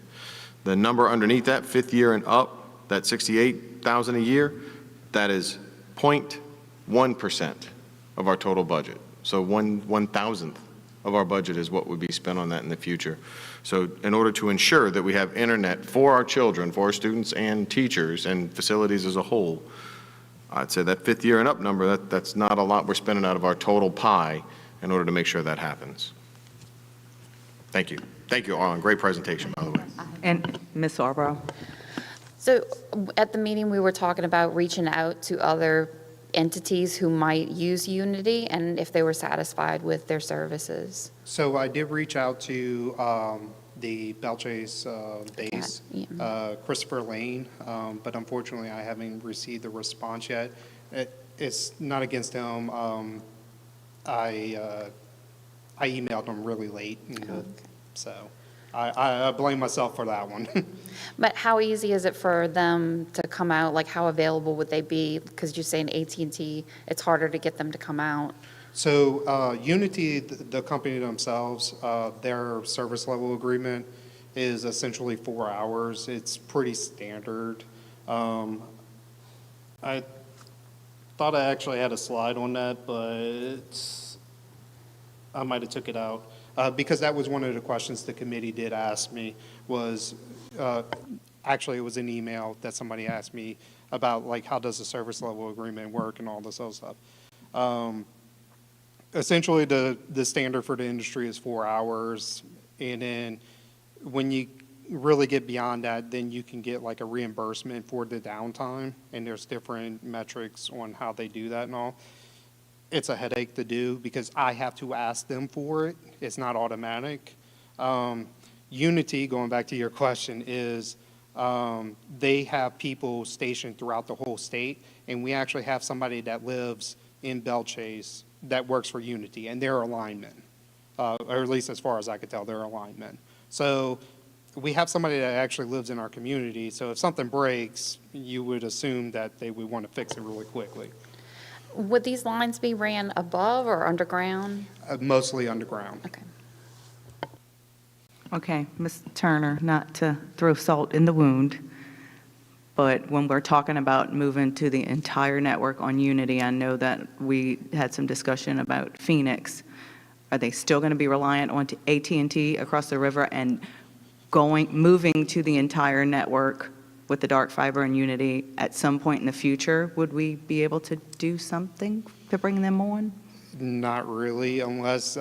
The number underneath that, 5th year and up, that $68,000 a year, that is 0.1% of our total budget. So 1/1000th of our budget is what would be spent on that in the future. So in order to ensure that we have internet for our children, for our students and teachers and facilities as a whole, I'd say that 5th year and up number, that's not a lot we're spending out of our total pie in order to make sure that happens. Thank you. Thank you, Arlen. Great presentation, by the way. And Ms. Arborough? So at the meeting, we were talking about reaching out to other entities who might use Unity and if they were satisfied with their services. So I did reach out to the Belchase base, Christopher Lane, but unfortunately I haven't received a response yet. it's not against them. I emailed them really late, so I blame myself for that one. But how easy is it for them to come out? Like, how available would they be? Because you're saying AT&T, it's harder to get them to come out. So Unity, the company themselves, their service level agreement is essentially 4 hours. It's pretty standard. I thought I actually had a slide on that, but I might have took it out. Because that was one of the questions the committee did ask me was, actually it was an email that somebody asked me about, like, how does the service level agreement work and all this other stuff. Essentially, the standard for the industry is 4 hours, and then when you really get beyond that, then you can get like a reimbursement for the downtime, and there's different metrics on how they do that and all. It's a headache to do because I have to ask them for it. It's not automatic. Unity, going back to your question, is they have people stationed throughout the whole state, and we actually have somebody that lives in Belle Chase that works for Unity, and they're a lineman, or at least as far as I could tell, they're a lineman. So we have somebody that actually lives in our community, so if something breaks, you would assume that they would want to fix it really quickly. Would these lines be ran above or underground? Mostly underground. Okay. Okay, Ms. Turner, not to throw salt in the wound, but when we're talking about moving to the entire network on Unity, I know that we had some discussion about Phoenix. Are they still going to be reliant on AT&T across the river and moving to the entire network with the dark fiber and Unity at some point in the future? Would we be able to do something to bring them on? Not really, unless,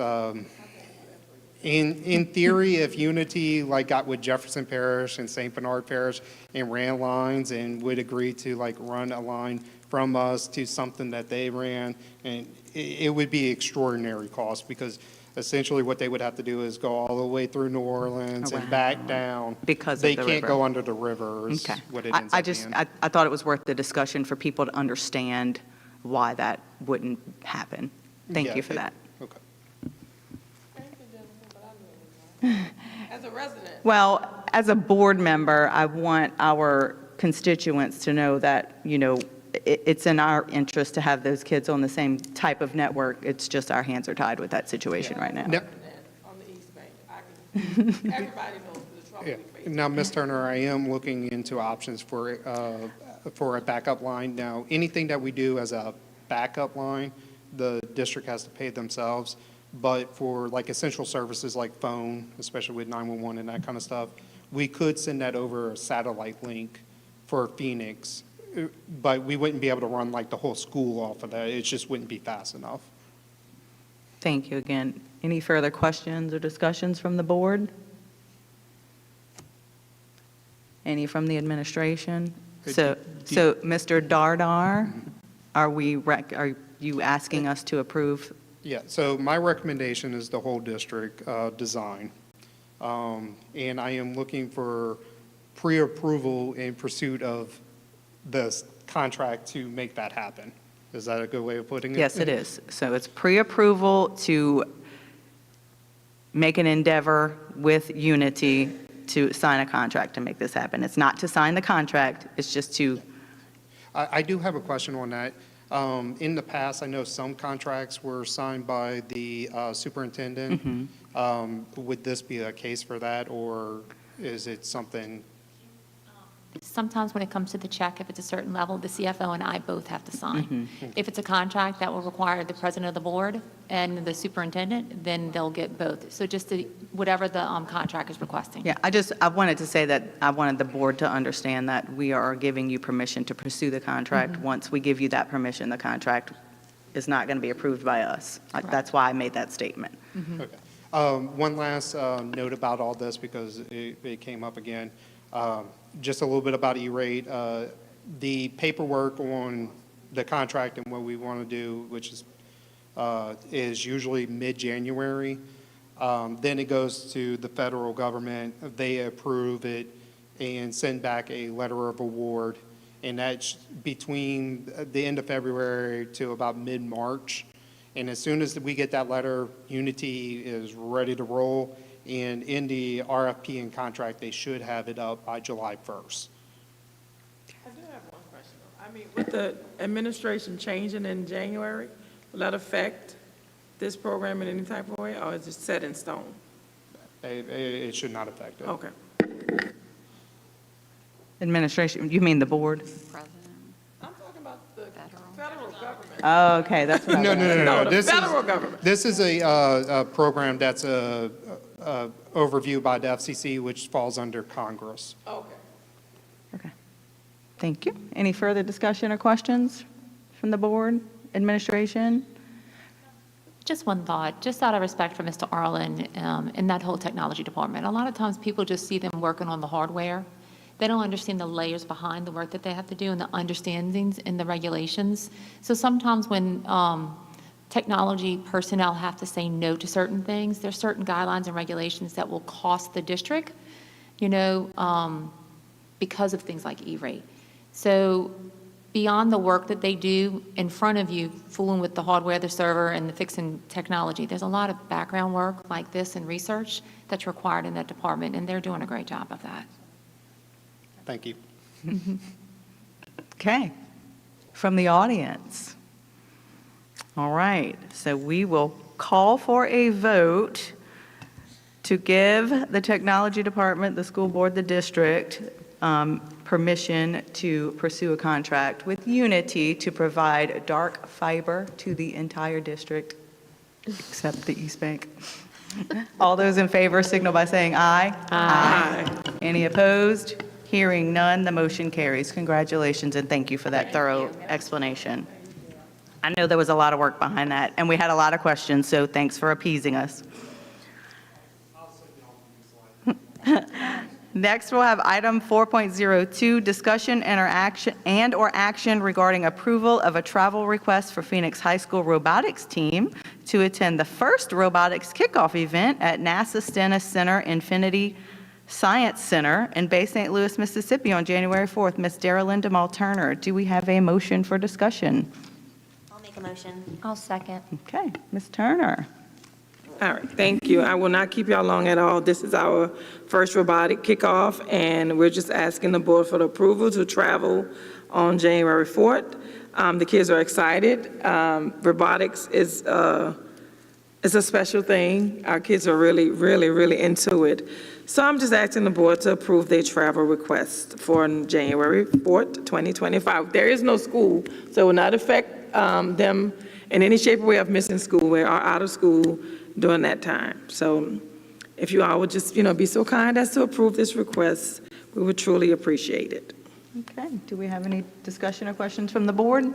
in theory, if Unity like got with Jefferson Parish and St. Bernard Parish and ran lines and would agree to like run a line from us to something that they ran, and it would be extraordinary cost because essentially what they would have to do is go all the way through New Orleans and back down. Because of they the can't river. go under the river is Okay. what it ends up being. I thought it was worth the discussion for people to understand why that wouldn't happen. Thank Yeah, you for that. Okay. As a resident. Well, as a board member, I want our constituents to know that, you know, it's in our interest to have those kids on the same type of network. It's just our hands are tied with that situation right now. Yep. On the East Bank, everybody knows the trouble Yeah. we face. Now, Ms. Turner, I am looking into options for a backup line. Now, anything that we do as a backup line, the district has to pay themselves. But for like essential services like phone, especially with 911 and that kind of stuff, we could send that over a satellite link for Phoenix, but we wouldn't be able to run like the whole school off of that. It just wouldn't be fast enough. Thank you again. Any further questions or discussions from the board? Any from the administration? So Mr. Dardar, are you asking us to approve? Yeah, so my recommendation is the whole district design. And I am looking for pre-approval in pursuit of the contract to make that happen. Is that a good way of putting it? Yes, it is. So it's pre-approval to make an endeavor with Unity to sign a contract to make this happen. It's not to sign the contract, it's just to. I do have a question on that. In the past, I know some contracts were signed by the superintendent. Would this be a case for that, or is it something? Sometimes when it comes to the check, if it's a certain level, the CFO and I both have to sign. If it's a contract that will require the president of the board and the superintendent, then they'll get both. So just whatever the contract is requesting. Yeah, I wanted to say that I wanted the board to understand that we are giving you permission to pursue the contract. Once we give you that permission, the contract is not going to be approved by us. That's why I made that statement. Okay. One last note about all this, because it came up again. Just a little bit about E-rate. The paperwork on the contract and what we want to do, which is usually mid-January. Then it goes to the federal government. They approve it and send back a letter of award. and that's between the end of February to about mid-March. And as soon as we get that letter, Unity is ready to roll, and in the RFP and contract, they should have it up by July 1st. I do have one question. I mean, with the administration changing in January, will that affect this program in any type of way, or is it set in stone? It should not affect it. Okay. Administration, you mean the board? I'm talking about the federal government. Oh, okay, that's what I was No, no, asking. no, no. the This federal is, government. this is a program that's a overview by the FCC, which falls under Congress. Okay. Okay. Thank you. Any further discussion or questions from the board, administration? Just one thought, just out of respect for Mr. Arlen and that whole technology department. A lot of times people just see them working on the hardware. They don't understand the layers behind the work that they have to do and the understandings and the regulations. So sometimes when technology personnel have to say no to certain things, there's certain guidelines and regulations that will cost the district, because of things like E-rate. So beyond the work that they do in front of you, fooling with the hardware, the server, and the fixing technology, there's a lot of background work like this and research that's required in that department, and they're doing a great job of that. Thank you. Okay. From the audience. All right, so we will call for a vote to give the technology department, the school board, the district, permission to pursue a contract with Unity to provide dark fiber to the entire district, except the East Bank. All those in favor signal by saying aye. Aye. Any opposed? Hearing none, the motion carries. Congratulations, and thank you for that thorough explanation. I know there was a lot of work behind that, and we had a lot of questions, so thanks for appeasing us. Next, we'll have item 4.02, discussion and/or action regarding approval of a travel request for Phoenix High School robotics team to attend the first robotics kickoff event at NASA Stennis Center Infinity Science Center in Bay St. Louis, Mississippi on January 4th. Ms. Darylyn DeMall Turner, do we have a motion for discussion? I'll make a motion. I'll second. Okay, Ms. Turner. All right, thank you. I will not keep y'all long at all. This is our first robotic kickoff, and we're just asking the board for the approval to travel on January 4th. The kids are excited. Robotics is a special thing. Our kids are really, really, really into it. So I'm just asking the board to approve their travel request for January 4th, 2025. There is no school, so it will not affect them in any shape or way of missing school or out of school during that time. So if you all would just, be so kind as to approve this request, we would truly appreciate it. Okay, do we have any discussion or questions from the board?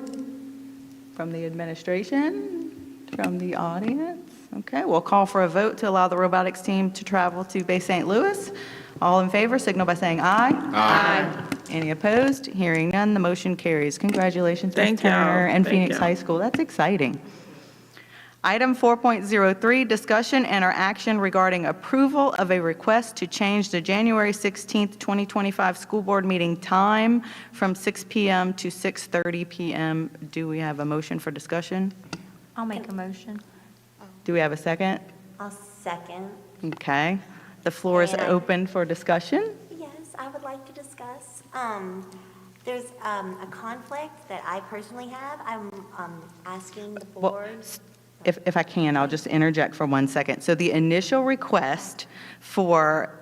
From the administration? From the audience? Okay, we'll call for a vote to allow the robotics team to travel to Bay St. Louis. All in favor, signal by saying aye. Aye. Any opposed? Hearing none, the motion carries. Congratulations, Ms. Thank y'all. Turner and Thank Phoenix y'all. High School. That's exciting. Item 4.03, discussion and/or action regarding approval of a request to change the January 16th, 2025 school board meeting time from 6 p.m. to 6:30 p.m. Do we have a motion for discussion? I'll make a motion. Do we have a second? I'll second. Okay. The floor is And I- open for discussion. Yes, I would like to discuss. There's a conflict that I personally have. I'm asking the Well, board. If I can, I'll just interject for 1 second. So the initial request for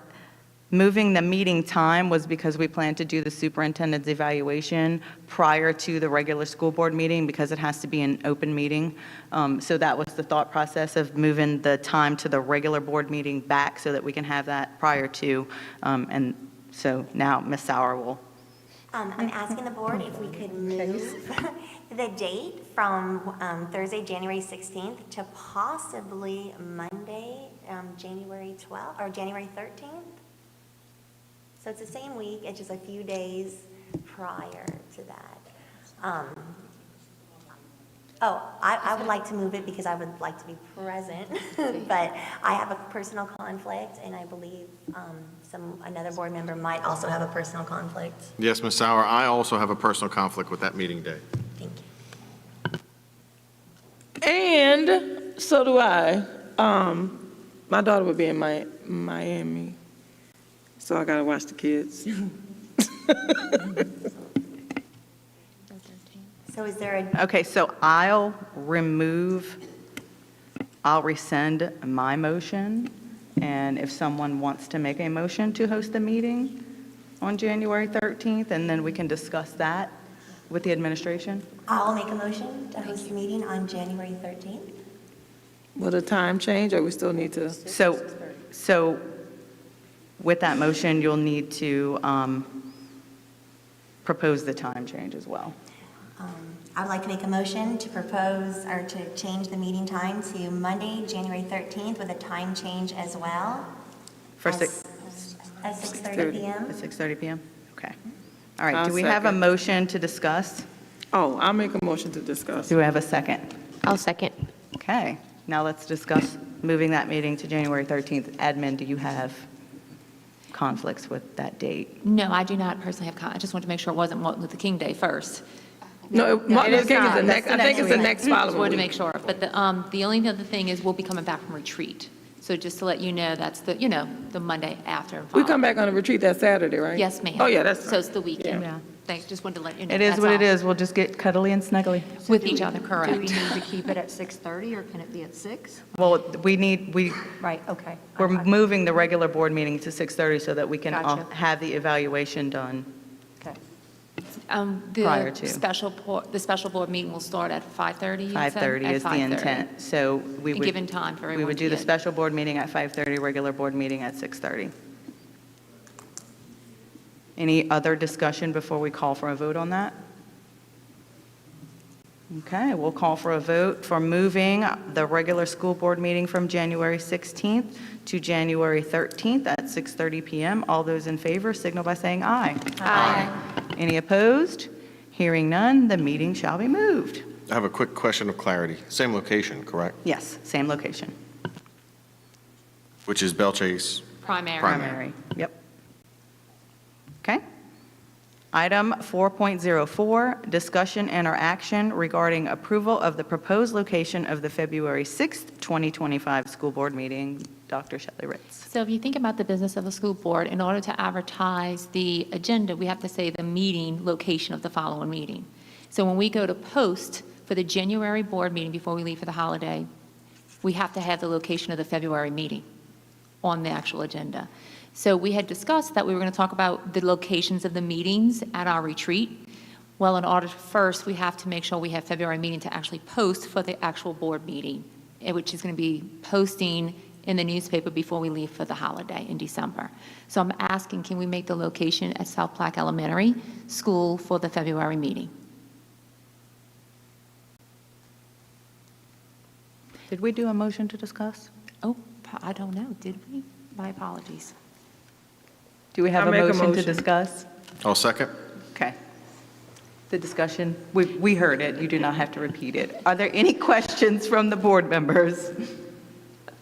moving the meeting time was because we planned to do the superintendent's evaluation prior to the regular school board meeting because it has to be an open meeting. So that was the thought process of moving the time to the regular board meeting back so that we can have that prior to. And so now Ms. Sauer will. I'm asking the board if we could move the date from Thursday, January 16th to possibly Monday, January 12th, or January 13th. So it's the same week, it's just a few days prior to that. Oh, I would like to move it because I would like to be present, but I have a personal conflict, and I believe another board member might also have a personal conflict. Yes, Ms. Sauer, I also have a personal conflict with that meeting day. Thank you. And so do I. My daughter will be in Miami, so I gotta watch the kids. So is there a, Okay, so I'll rescind my motion, and if someone wants to make a motion to host the meeting on January 13th, and then we can discuss that with the administration. I'll make a motion to host the meeting on January 13th. Will the time change, or we still need to? So with that motion, you'll need to propose the time change as well. I would like to make a motion to propose or to change the meeting time to Monday, January 13th with a time change as well. For At 6:30 p.m. At 6:30 p.m.? Okay. All right, I'll do we have a second. motion to discuss? Oh, I'll make a motion to discuss. Do we have a second? I'll second. Okay, now let's discuss moving that meeting to January 13th. Admin, do you have conflicts with that date? No, I do not personally have, I just want to make sure it wasn't Martin Luther King Day first. No, Martin Luther King is the not. next, That's I think it's the week. next Just following wanted to week. make sure. But the only other thing is we'll be coming back from retreat. So just to let you know, that's the, the Monday after. We come back on a retreat that Saturday, right? Yes, ma'am. Oh, yeah, that's So fine. it's the weekend. Yeah. Thanks, just wanted to let you know. It is that's what it all. is. We'll just get cuddly and snuggly. With each other, Do we correct. need to keep it at 6:30, or can it be at 6? Well, Right, okay. we're moving the regular board meeting to 6:30 so that we can Gotcha. have the evaluation done. Okay. Prior to. The special board meeting will start at 5:30, you said? 5:30 At is the 5:30. intent. So we would. Given time for We everyone would to do the get- special board meeting at 5:30, regular board meeting at 6:30. Any other discussion before we call for a vote on that? Okay, we'll call for a vote for moving the regular school board meeting from January 16th to January 13th at 6:30 PM. All those in favor signal by saying aye. Aye. Any opposed? Hearing none, the meeting shall be moved. I have a quick question of clarity. Same location, correct? Yes, same location. Which is Belchase. Primary. Primary, yep. Okay. Item 4.04, discussion and or action regarding approval of the proposed location of the February 6th, 2025 school board meeting. Dr. Shelley Ritz. So if you think about the business of a school board, in order to advertise the agenda, we have to say the meeting location of the following meeting. So when we go to post for the January board meeting before we leave for the holiday, we have to have the location of the February meeting on the actual agenda. So we had discussed that we were going to talk about the locations of the meetings at our retreat. Well, in order to first, we have to make sure we have February meeting to actually post for the actual board meeting, which is going to be posting in the newspaper before we leave for the holiday in December. So I'm asking, can we make the location at South Platte Elementary School for the February meeting? Did we do a motion to discuss? Oh, I don't know, did we? My apologies. Do we have I'll a make a motion to motion. discuss? I'll second. Okay. The discussion, we heard it. You do not have to repeat it. Are there any questions from the board members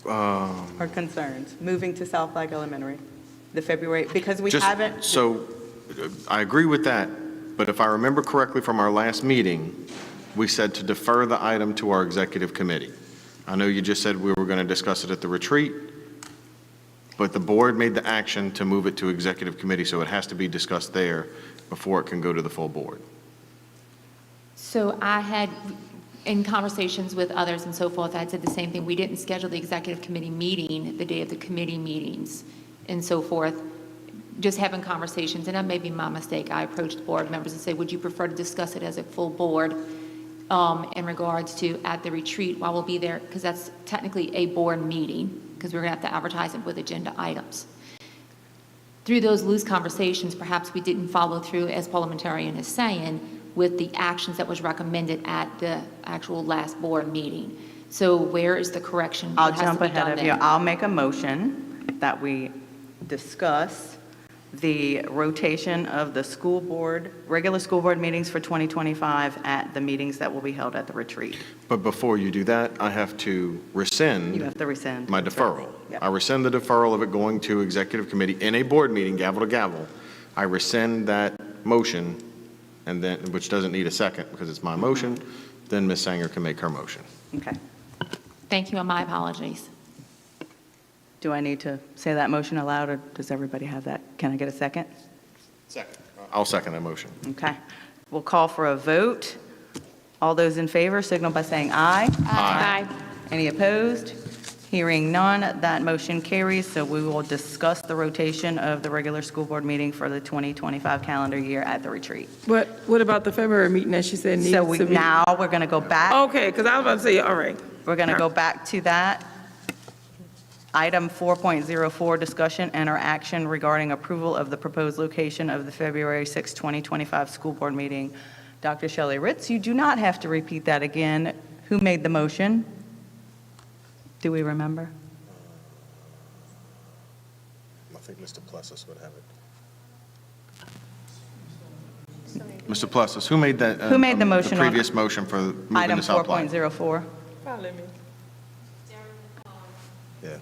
or concerns? Moving to South Flag Elementary, the February, because we haven't. So I agree with that, but if I remember correctly from our last meeting, we said to defer the item to our executive committee. I know you just said we were going to discuss it at the retreat, but the board made the action to move it to executive committee, so it has to be discussed there before it can go to the full board. So I had, in conversations with others and so forth, I had said the same thing. We didn't schedule the executive committee meeting the day of the committee meetings and so forth, just having conversations, and that may be my mistake. I approached board members and said, would you prefer to discuss it as a full board in regards to at the retreat while we'll be there, because that's technically a board meeting, because we're going to have to advertise it with agenda items. Through those loose conversations, perhaps we didn't follow through, as parliamentarian is saying, with the actions that was recommended at the actual last board meeting. So where is the correction? I'll What has jump to be done ahead of you. there? I'll make a motion that we discuss the rotation of the school board, regular school board meetings for 2025 at the meetings that will be held at the retreat. But before you do that, I have to rescind. You have to rescind. My That's right. deferral. Yep. I rescind the deferral of it going to executive committee in a board meeting, gavel to gavel. I rescind that motion, and then, which doesn't need a second because it's my motion, then Ms. Sanger can make her motion. Okay. Thank you, and my apologies. Do I need to say that motion aloud, or does everybody have that? Can I get a second? Second. I'll second that motion. Okay. We'll call for a vote. All those in favor signal by saying aye. Aye. Any opposed? Hearing none, that motion carries, so we will discuss the rotation of the regular school board meeting for the 2025 calendar year at the retreat. But what about the February meeting that she said needs So to be? now we're going to go back. Okay, because I was about to say, all right. We're going to go back to that. Item 4.04, discussion and/or action regarding approval of the proposed location of the February 6, 2025 school board meeting. Dr. Shelley Ritz, you do not have to repeat that again. Who made the motion? Do we remember? I think Mr. Plessis would have it. Mr. Plessis, who made that? Who made the motion The on previous motion for moving Item to South Platte? 4.04. Probably me. Yeah, it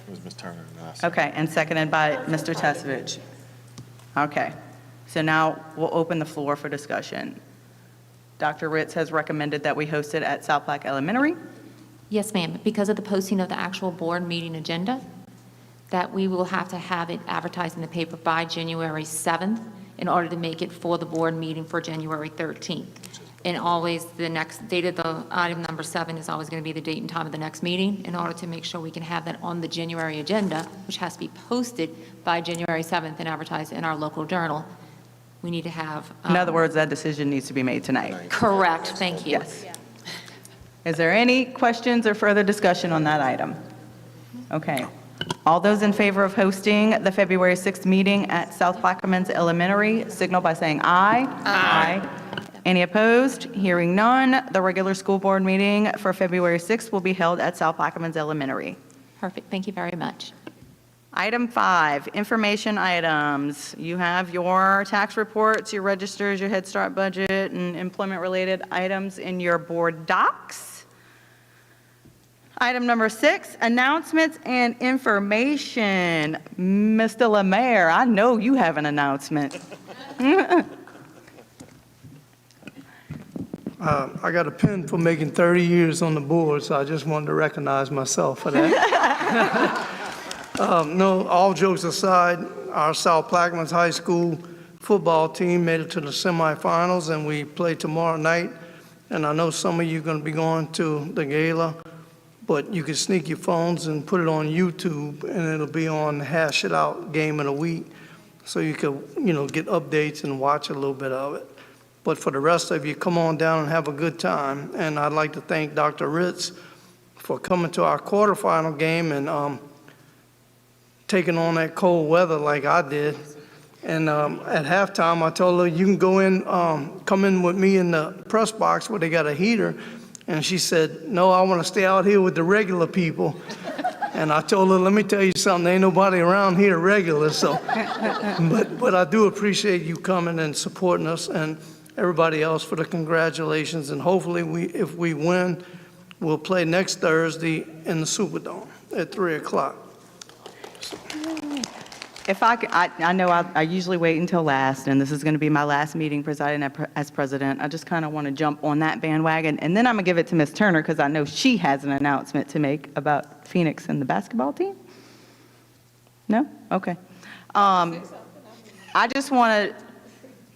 was Ms. Turner. And I said- Okay, and seconded by Mr. Tesevich. Okay, so now we'll open the floor for discussion. Dr. Ritz has recommended that we host it at South Platte Elementary. Yes, ma'am. Because of the posting of the actual board meeting agenda, that we will have to have it advertised in the paper by January 7th in order to make it for the board meeting for January 13th. And always, the next date of the item number 7 is always going to be the date and time of the next meeting in order to make sure we can have that on the January agenda, which has to be posted by January 7th and advertised in our local journal. We need to have. In other words, that decision needs to be made tonight. Correct. Thank you. Yes. Is there any questions or further discussion on that item? Okay. All those in favor of hosting the February 6th meeting at South Plaquemines Elementary, signal by saying aye. Aye. Any opposed? Hearing none, the regular school board meeting for February 6th will be held at South Plaquemines Elementary. Perfect. Thank you very much. Item 5, information items. You have your tax reports, your registers, your Head Start budget, and employment-related items in your board docs. Item number 6, announcements and information. Mr. Lemaire, I know you have an announcement. I got a pin for making 30 years on the board, so I just wanted to recognize myself for that. No, all jokes aside, our South Plaquemines High School football team made it to the semifinals, and we play tomorrow night. And I know some of you are going to be going to the gala, but you can sneak your phones and put it on YouTube, and it'll be on Hash It Out Game of the Week, so you can, get updates and watch a little bit of it. But for the rest of you, come on down and have a good time. And I'd like to thank Dr. Ritz for coming to our quarterfinal game and taking on that cold weather like I did. And at halftime, I told her, you can go in, come in with me in the press box where they got a heater. And she said, no, I want to stay out here with the regular people. And I told her, let me tell you something, there ain't nobody around here regular. So, but I do appreciate you coming and supporting us, and everybody else for the congratulations. And hopefully, if we win, we'll play next Thursday in the Superdome at 3 o'clock. If I know I usually wait until last, and this is going to be my last meeting presiding as president. I just kind of want to jump on that bandwagon, and then I'm going to give it to Ms. Turner because I know she has an announcement to make about Phoenix and the basketball team. No? Okay. I just want to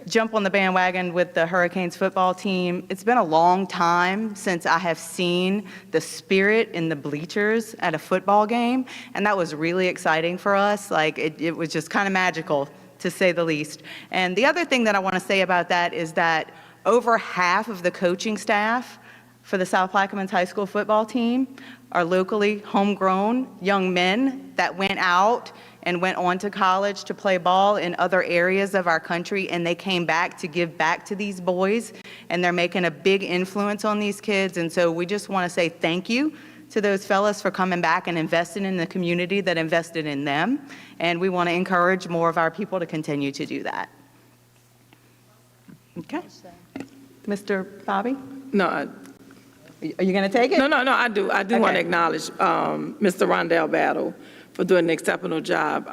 jump on the bandwagon with the Hurricanes football team. It's been a long time since I have seen the spirit in the bleachers at a football game, and that was really exciting for us. Like, it was just kind of magical, to say the least. And the other thing that I want to say about that is that over half of the coaching staff for the South Plaquemines High School football team are locally homegrown young men that went out and went on to college to play ball in other areas of our country, and they came back to give back to these boys, and they're making a big influence on these kids. And so we just want to say thank you to those fellas for coming back and investing in the community that invested in them. And we want to encourage more of our people to continue to do that. Okay. Mr. Bobby? No, Are you going to take it? no, I do. I do want to acknowledge Mr. Rondell Battle for doing an exceptional job,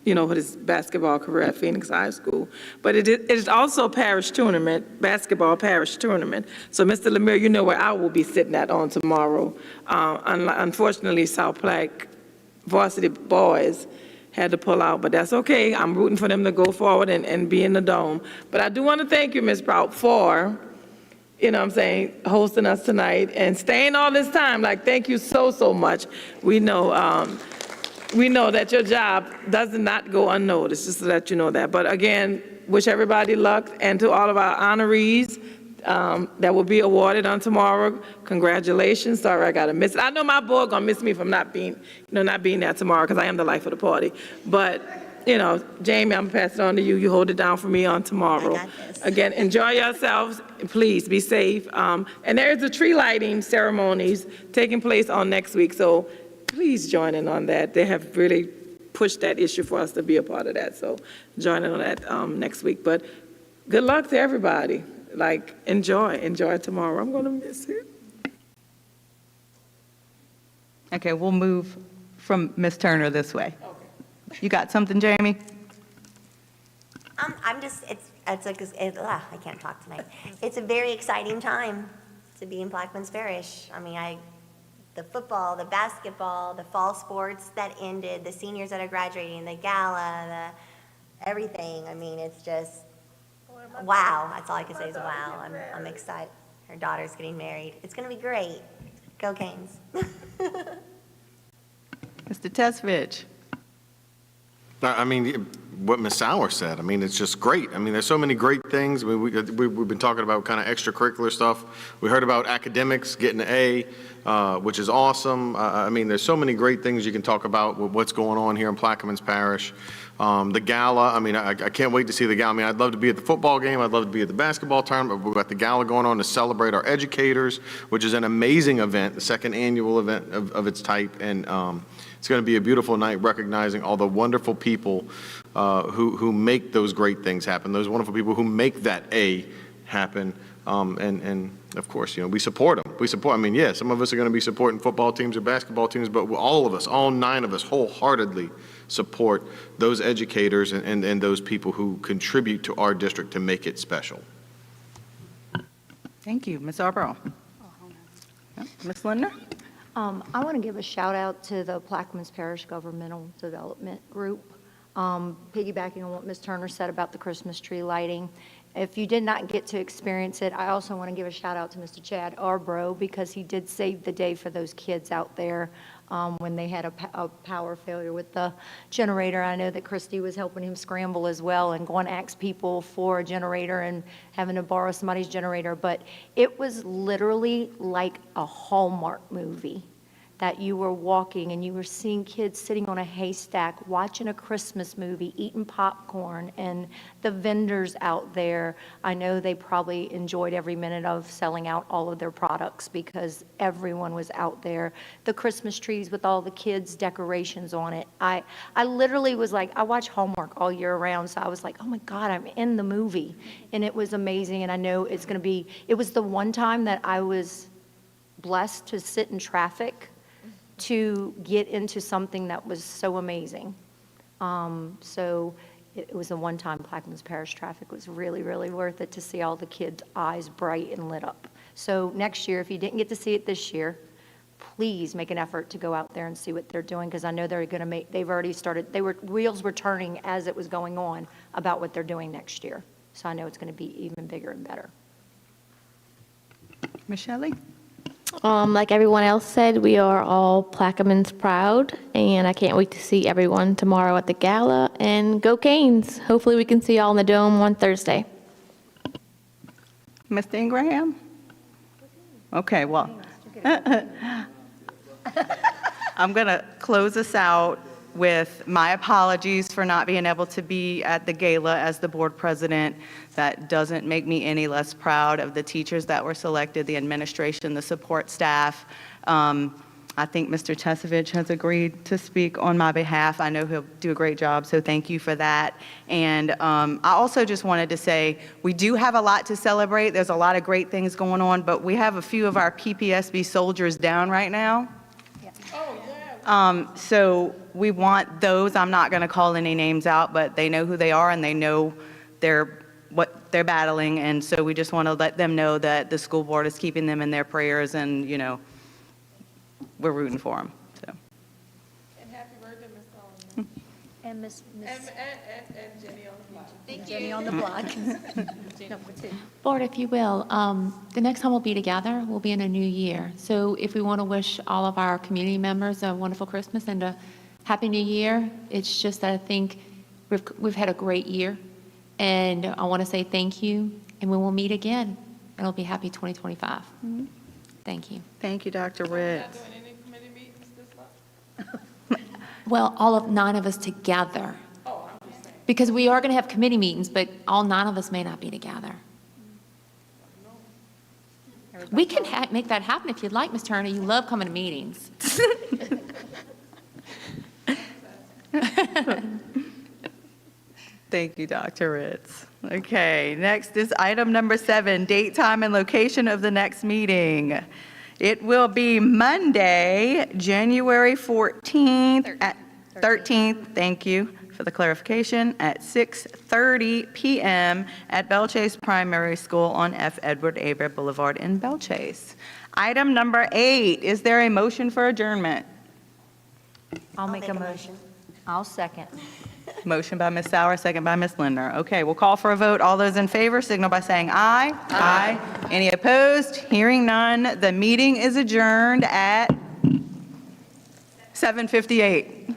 with his basketball career at Phoenix High School. But it is also parish tournament, basketball parish tournament. So, Mr. Lemire, you know where I will be sitting at on tomorrow. Unfortunately, South Platte varsity boys had to pull out, but that's okay. I'm rooting for them to go forward and be in the dome. But I do want to thank you, Ms. Prout, for, hosting us tonight and staying all this time. Thank you so much. We know that your job does not go unnoticed, just to let you know that. But again, wish everybody luck, and to all of our honorees that will be awarded on tomorrow, congratulations. Sorry I got to miss it. I know my board gonna miss me from not being there tomorrow, because I am the life of the party. But, Jamie, I'm gonna pass it on to you. You hold it down for me on tomorrow. I got this. Again, enjoy yourselves. Please be safe. And there is a tree lighting ceremonies taking place on next week, so please join in on that. They have really pushed that issue for us to be a part of that, so join in on that next week. But good luck to everybody. Enjoy tomorrow. I'm gonna miss it. Okay, we'll move from Ms. Turner this way. You got something, Jamie? I'm just, I can't talk tonight. It's a very exciting time to be in Plaquemines Parish. The football, the basketball, the fall sports that ended, the seniors that are graduating, the gala, everything. It's just, wow. That's all I can say is wow. I'm excited. Her daughter's getting married. It's going to be great. Go Canes. Mr. Tesvich? What Ms. Sauer said, it's just great. There's so many great things. We've been talking about kind of extracurricular stuff. We heard about academics getting an A, which is awesome. There's so many great things you can talk about with what's going on here in Plaquemines Parish. The gala, I can't wait to see the gala. I'd love to be at the football game. I'd love to be at the basketball tournament. We've got the gala going on to celebrate our educators, which is an amazing event, the second annual event of its type. And it's going to be a beautiful night recognizing all the wonderful people who make those great things happen, those wonderful people who make that A happen. And of course, we support them. Some of us are going to be supporting football teams or basketball teams, but all of us, all 9 of us, wholeheartedly support those educators and those people who contribute to our district to make it special. Thank you. Ms. Arborough? Ms. Lindner? I want to give a shout out to the Plaquemines Parish Governmental Development Group, piggybacking on what Ms. Turner said about the Christmas tree lighting. If you did not get to experience it, I also want to give a shout out to Mr. Chad Arborough, because he did save the day for those kids out there when they had a power failure with the generator. I know that Christy was helping him scramble as well and going to ask people for a generator and having to borrow somebody's generator. But it was literally like a Hallmark movie, that you were walking and you were seeing kids sitting on a haystack watching a Christmas movie, eating popcorn, and the vendors out there. I know they probably enjoyed every minute of selling out all of their products, because everyone was out there. The Christmas trees with all the kids' decorations on it. I literally was like, I watch Hallmark all year round, so I was like, oh my God, I'm in the movie. And it was amazing, and I know it's going to be, it was the one time that I was blessed to sit in traffic to get into something that was so amazing. So it was a one-time Plaquemines Parish traffic. It was really, really worth it to see all the kids' eyes bright and lit up. So next year, if you didn't get to see it this year, please make an effort to go out there and see what they're doing, because I know they're going to make, they've already started, wheels were turning as it was going on about what they're doing next year. So I know it's going to be even bigger and better. Michelle? Like everyone else said, we are all Plaquemines proud, and I can't wait to see everyone tomorrow at the gala, and go Canes. Hopefully we can see y'all in the Dome on Thursday. Mr. Ingraham? Okay, well, I'm going to close us out with my apologies for not being able to be at the gala as the board president. That doesn't make me any less proud of the teachers that were selected, the administration, the support staff. I think Mr. Chesovich has agreed to speak on my behalf. I know he'll do a great job, so thank you for that. And I also just wanted to say, we do have a lot to celebrate. There's a lot of great things going on, but we have a few of our PPSB soldiers down right now. So we want those, I'm not going to call any names out, but they know who they are and they know what they're battling. And so we just want to let them know that the school board is keeping them in their prayers and, you know, we're rooting for them, so. And happy birthday, Ms. Sullivan. And Miss And Jenny on the block. Jenny on the block. Number 2. Board, if you will, the next time we'll be together, we'll be in a new year. So if we want to wish all of our community members a wonderful Christmas and a happy new year, it's just that I think we've had a great year. And I want to say thank you, and we will meet again. It'll be happy 2025. Thank you. Thank you, Dr. Ritz. Well, all 9 of us together. Because we are going to have committee meetings, but all 9 of us may not be together. We can make that happen if you'd like, Ms. Turner. You love coming to meetings. Thank you, Dr. Ritz. Okay, next is item number 7, date, time, and location of the next meeting. It will be Monday, January 14th at 13th, thank you for the clarification, at 6:30 p.m. at Belchase Primary School on F. Edward Aver Boulevard in Belchase. Item number 8, is there a motion for adjournment? I'll make a motion. I'll second. Motion by Ms. Sauer, second by Ms. Lindner. Okay, we'll call for a vote. All those in favor signal by saying aye. Aye. Any opposed? Hearing none, the meeting is adjourned at 7:58.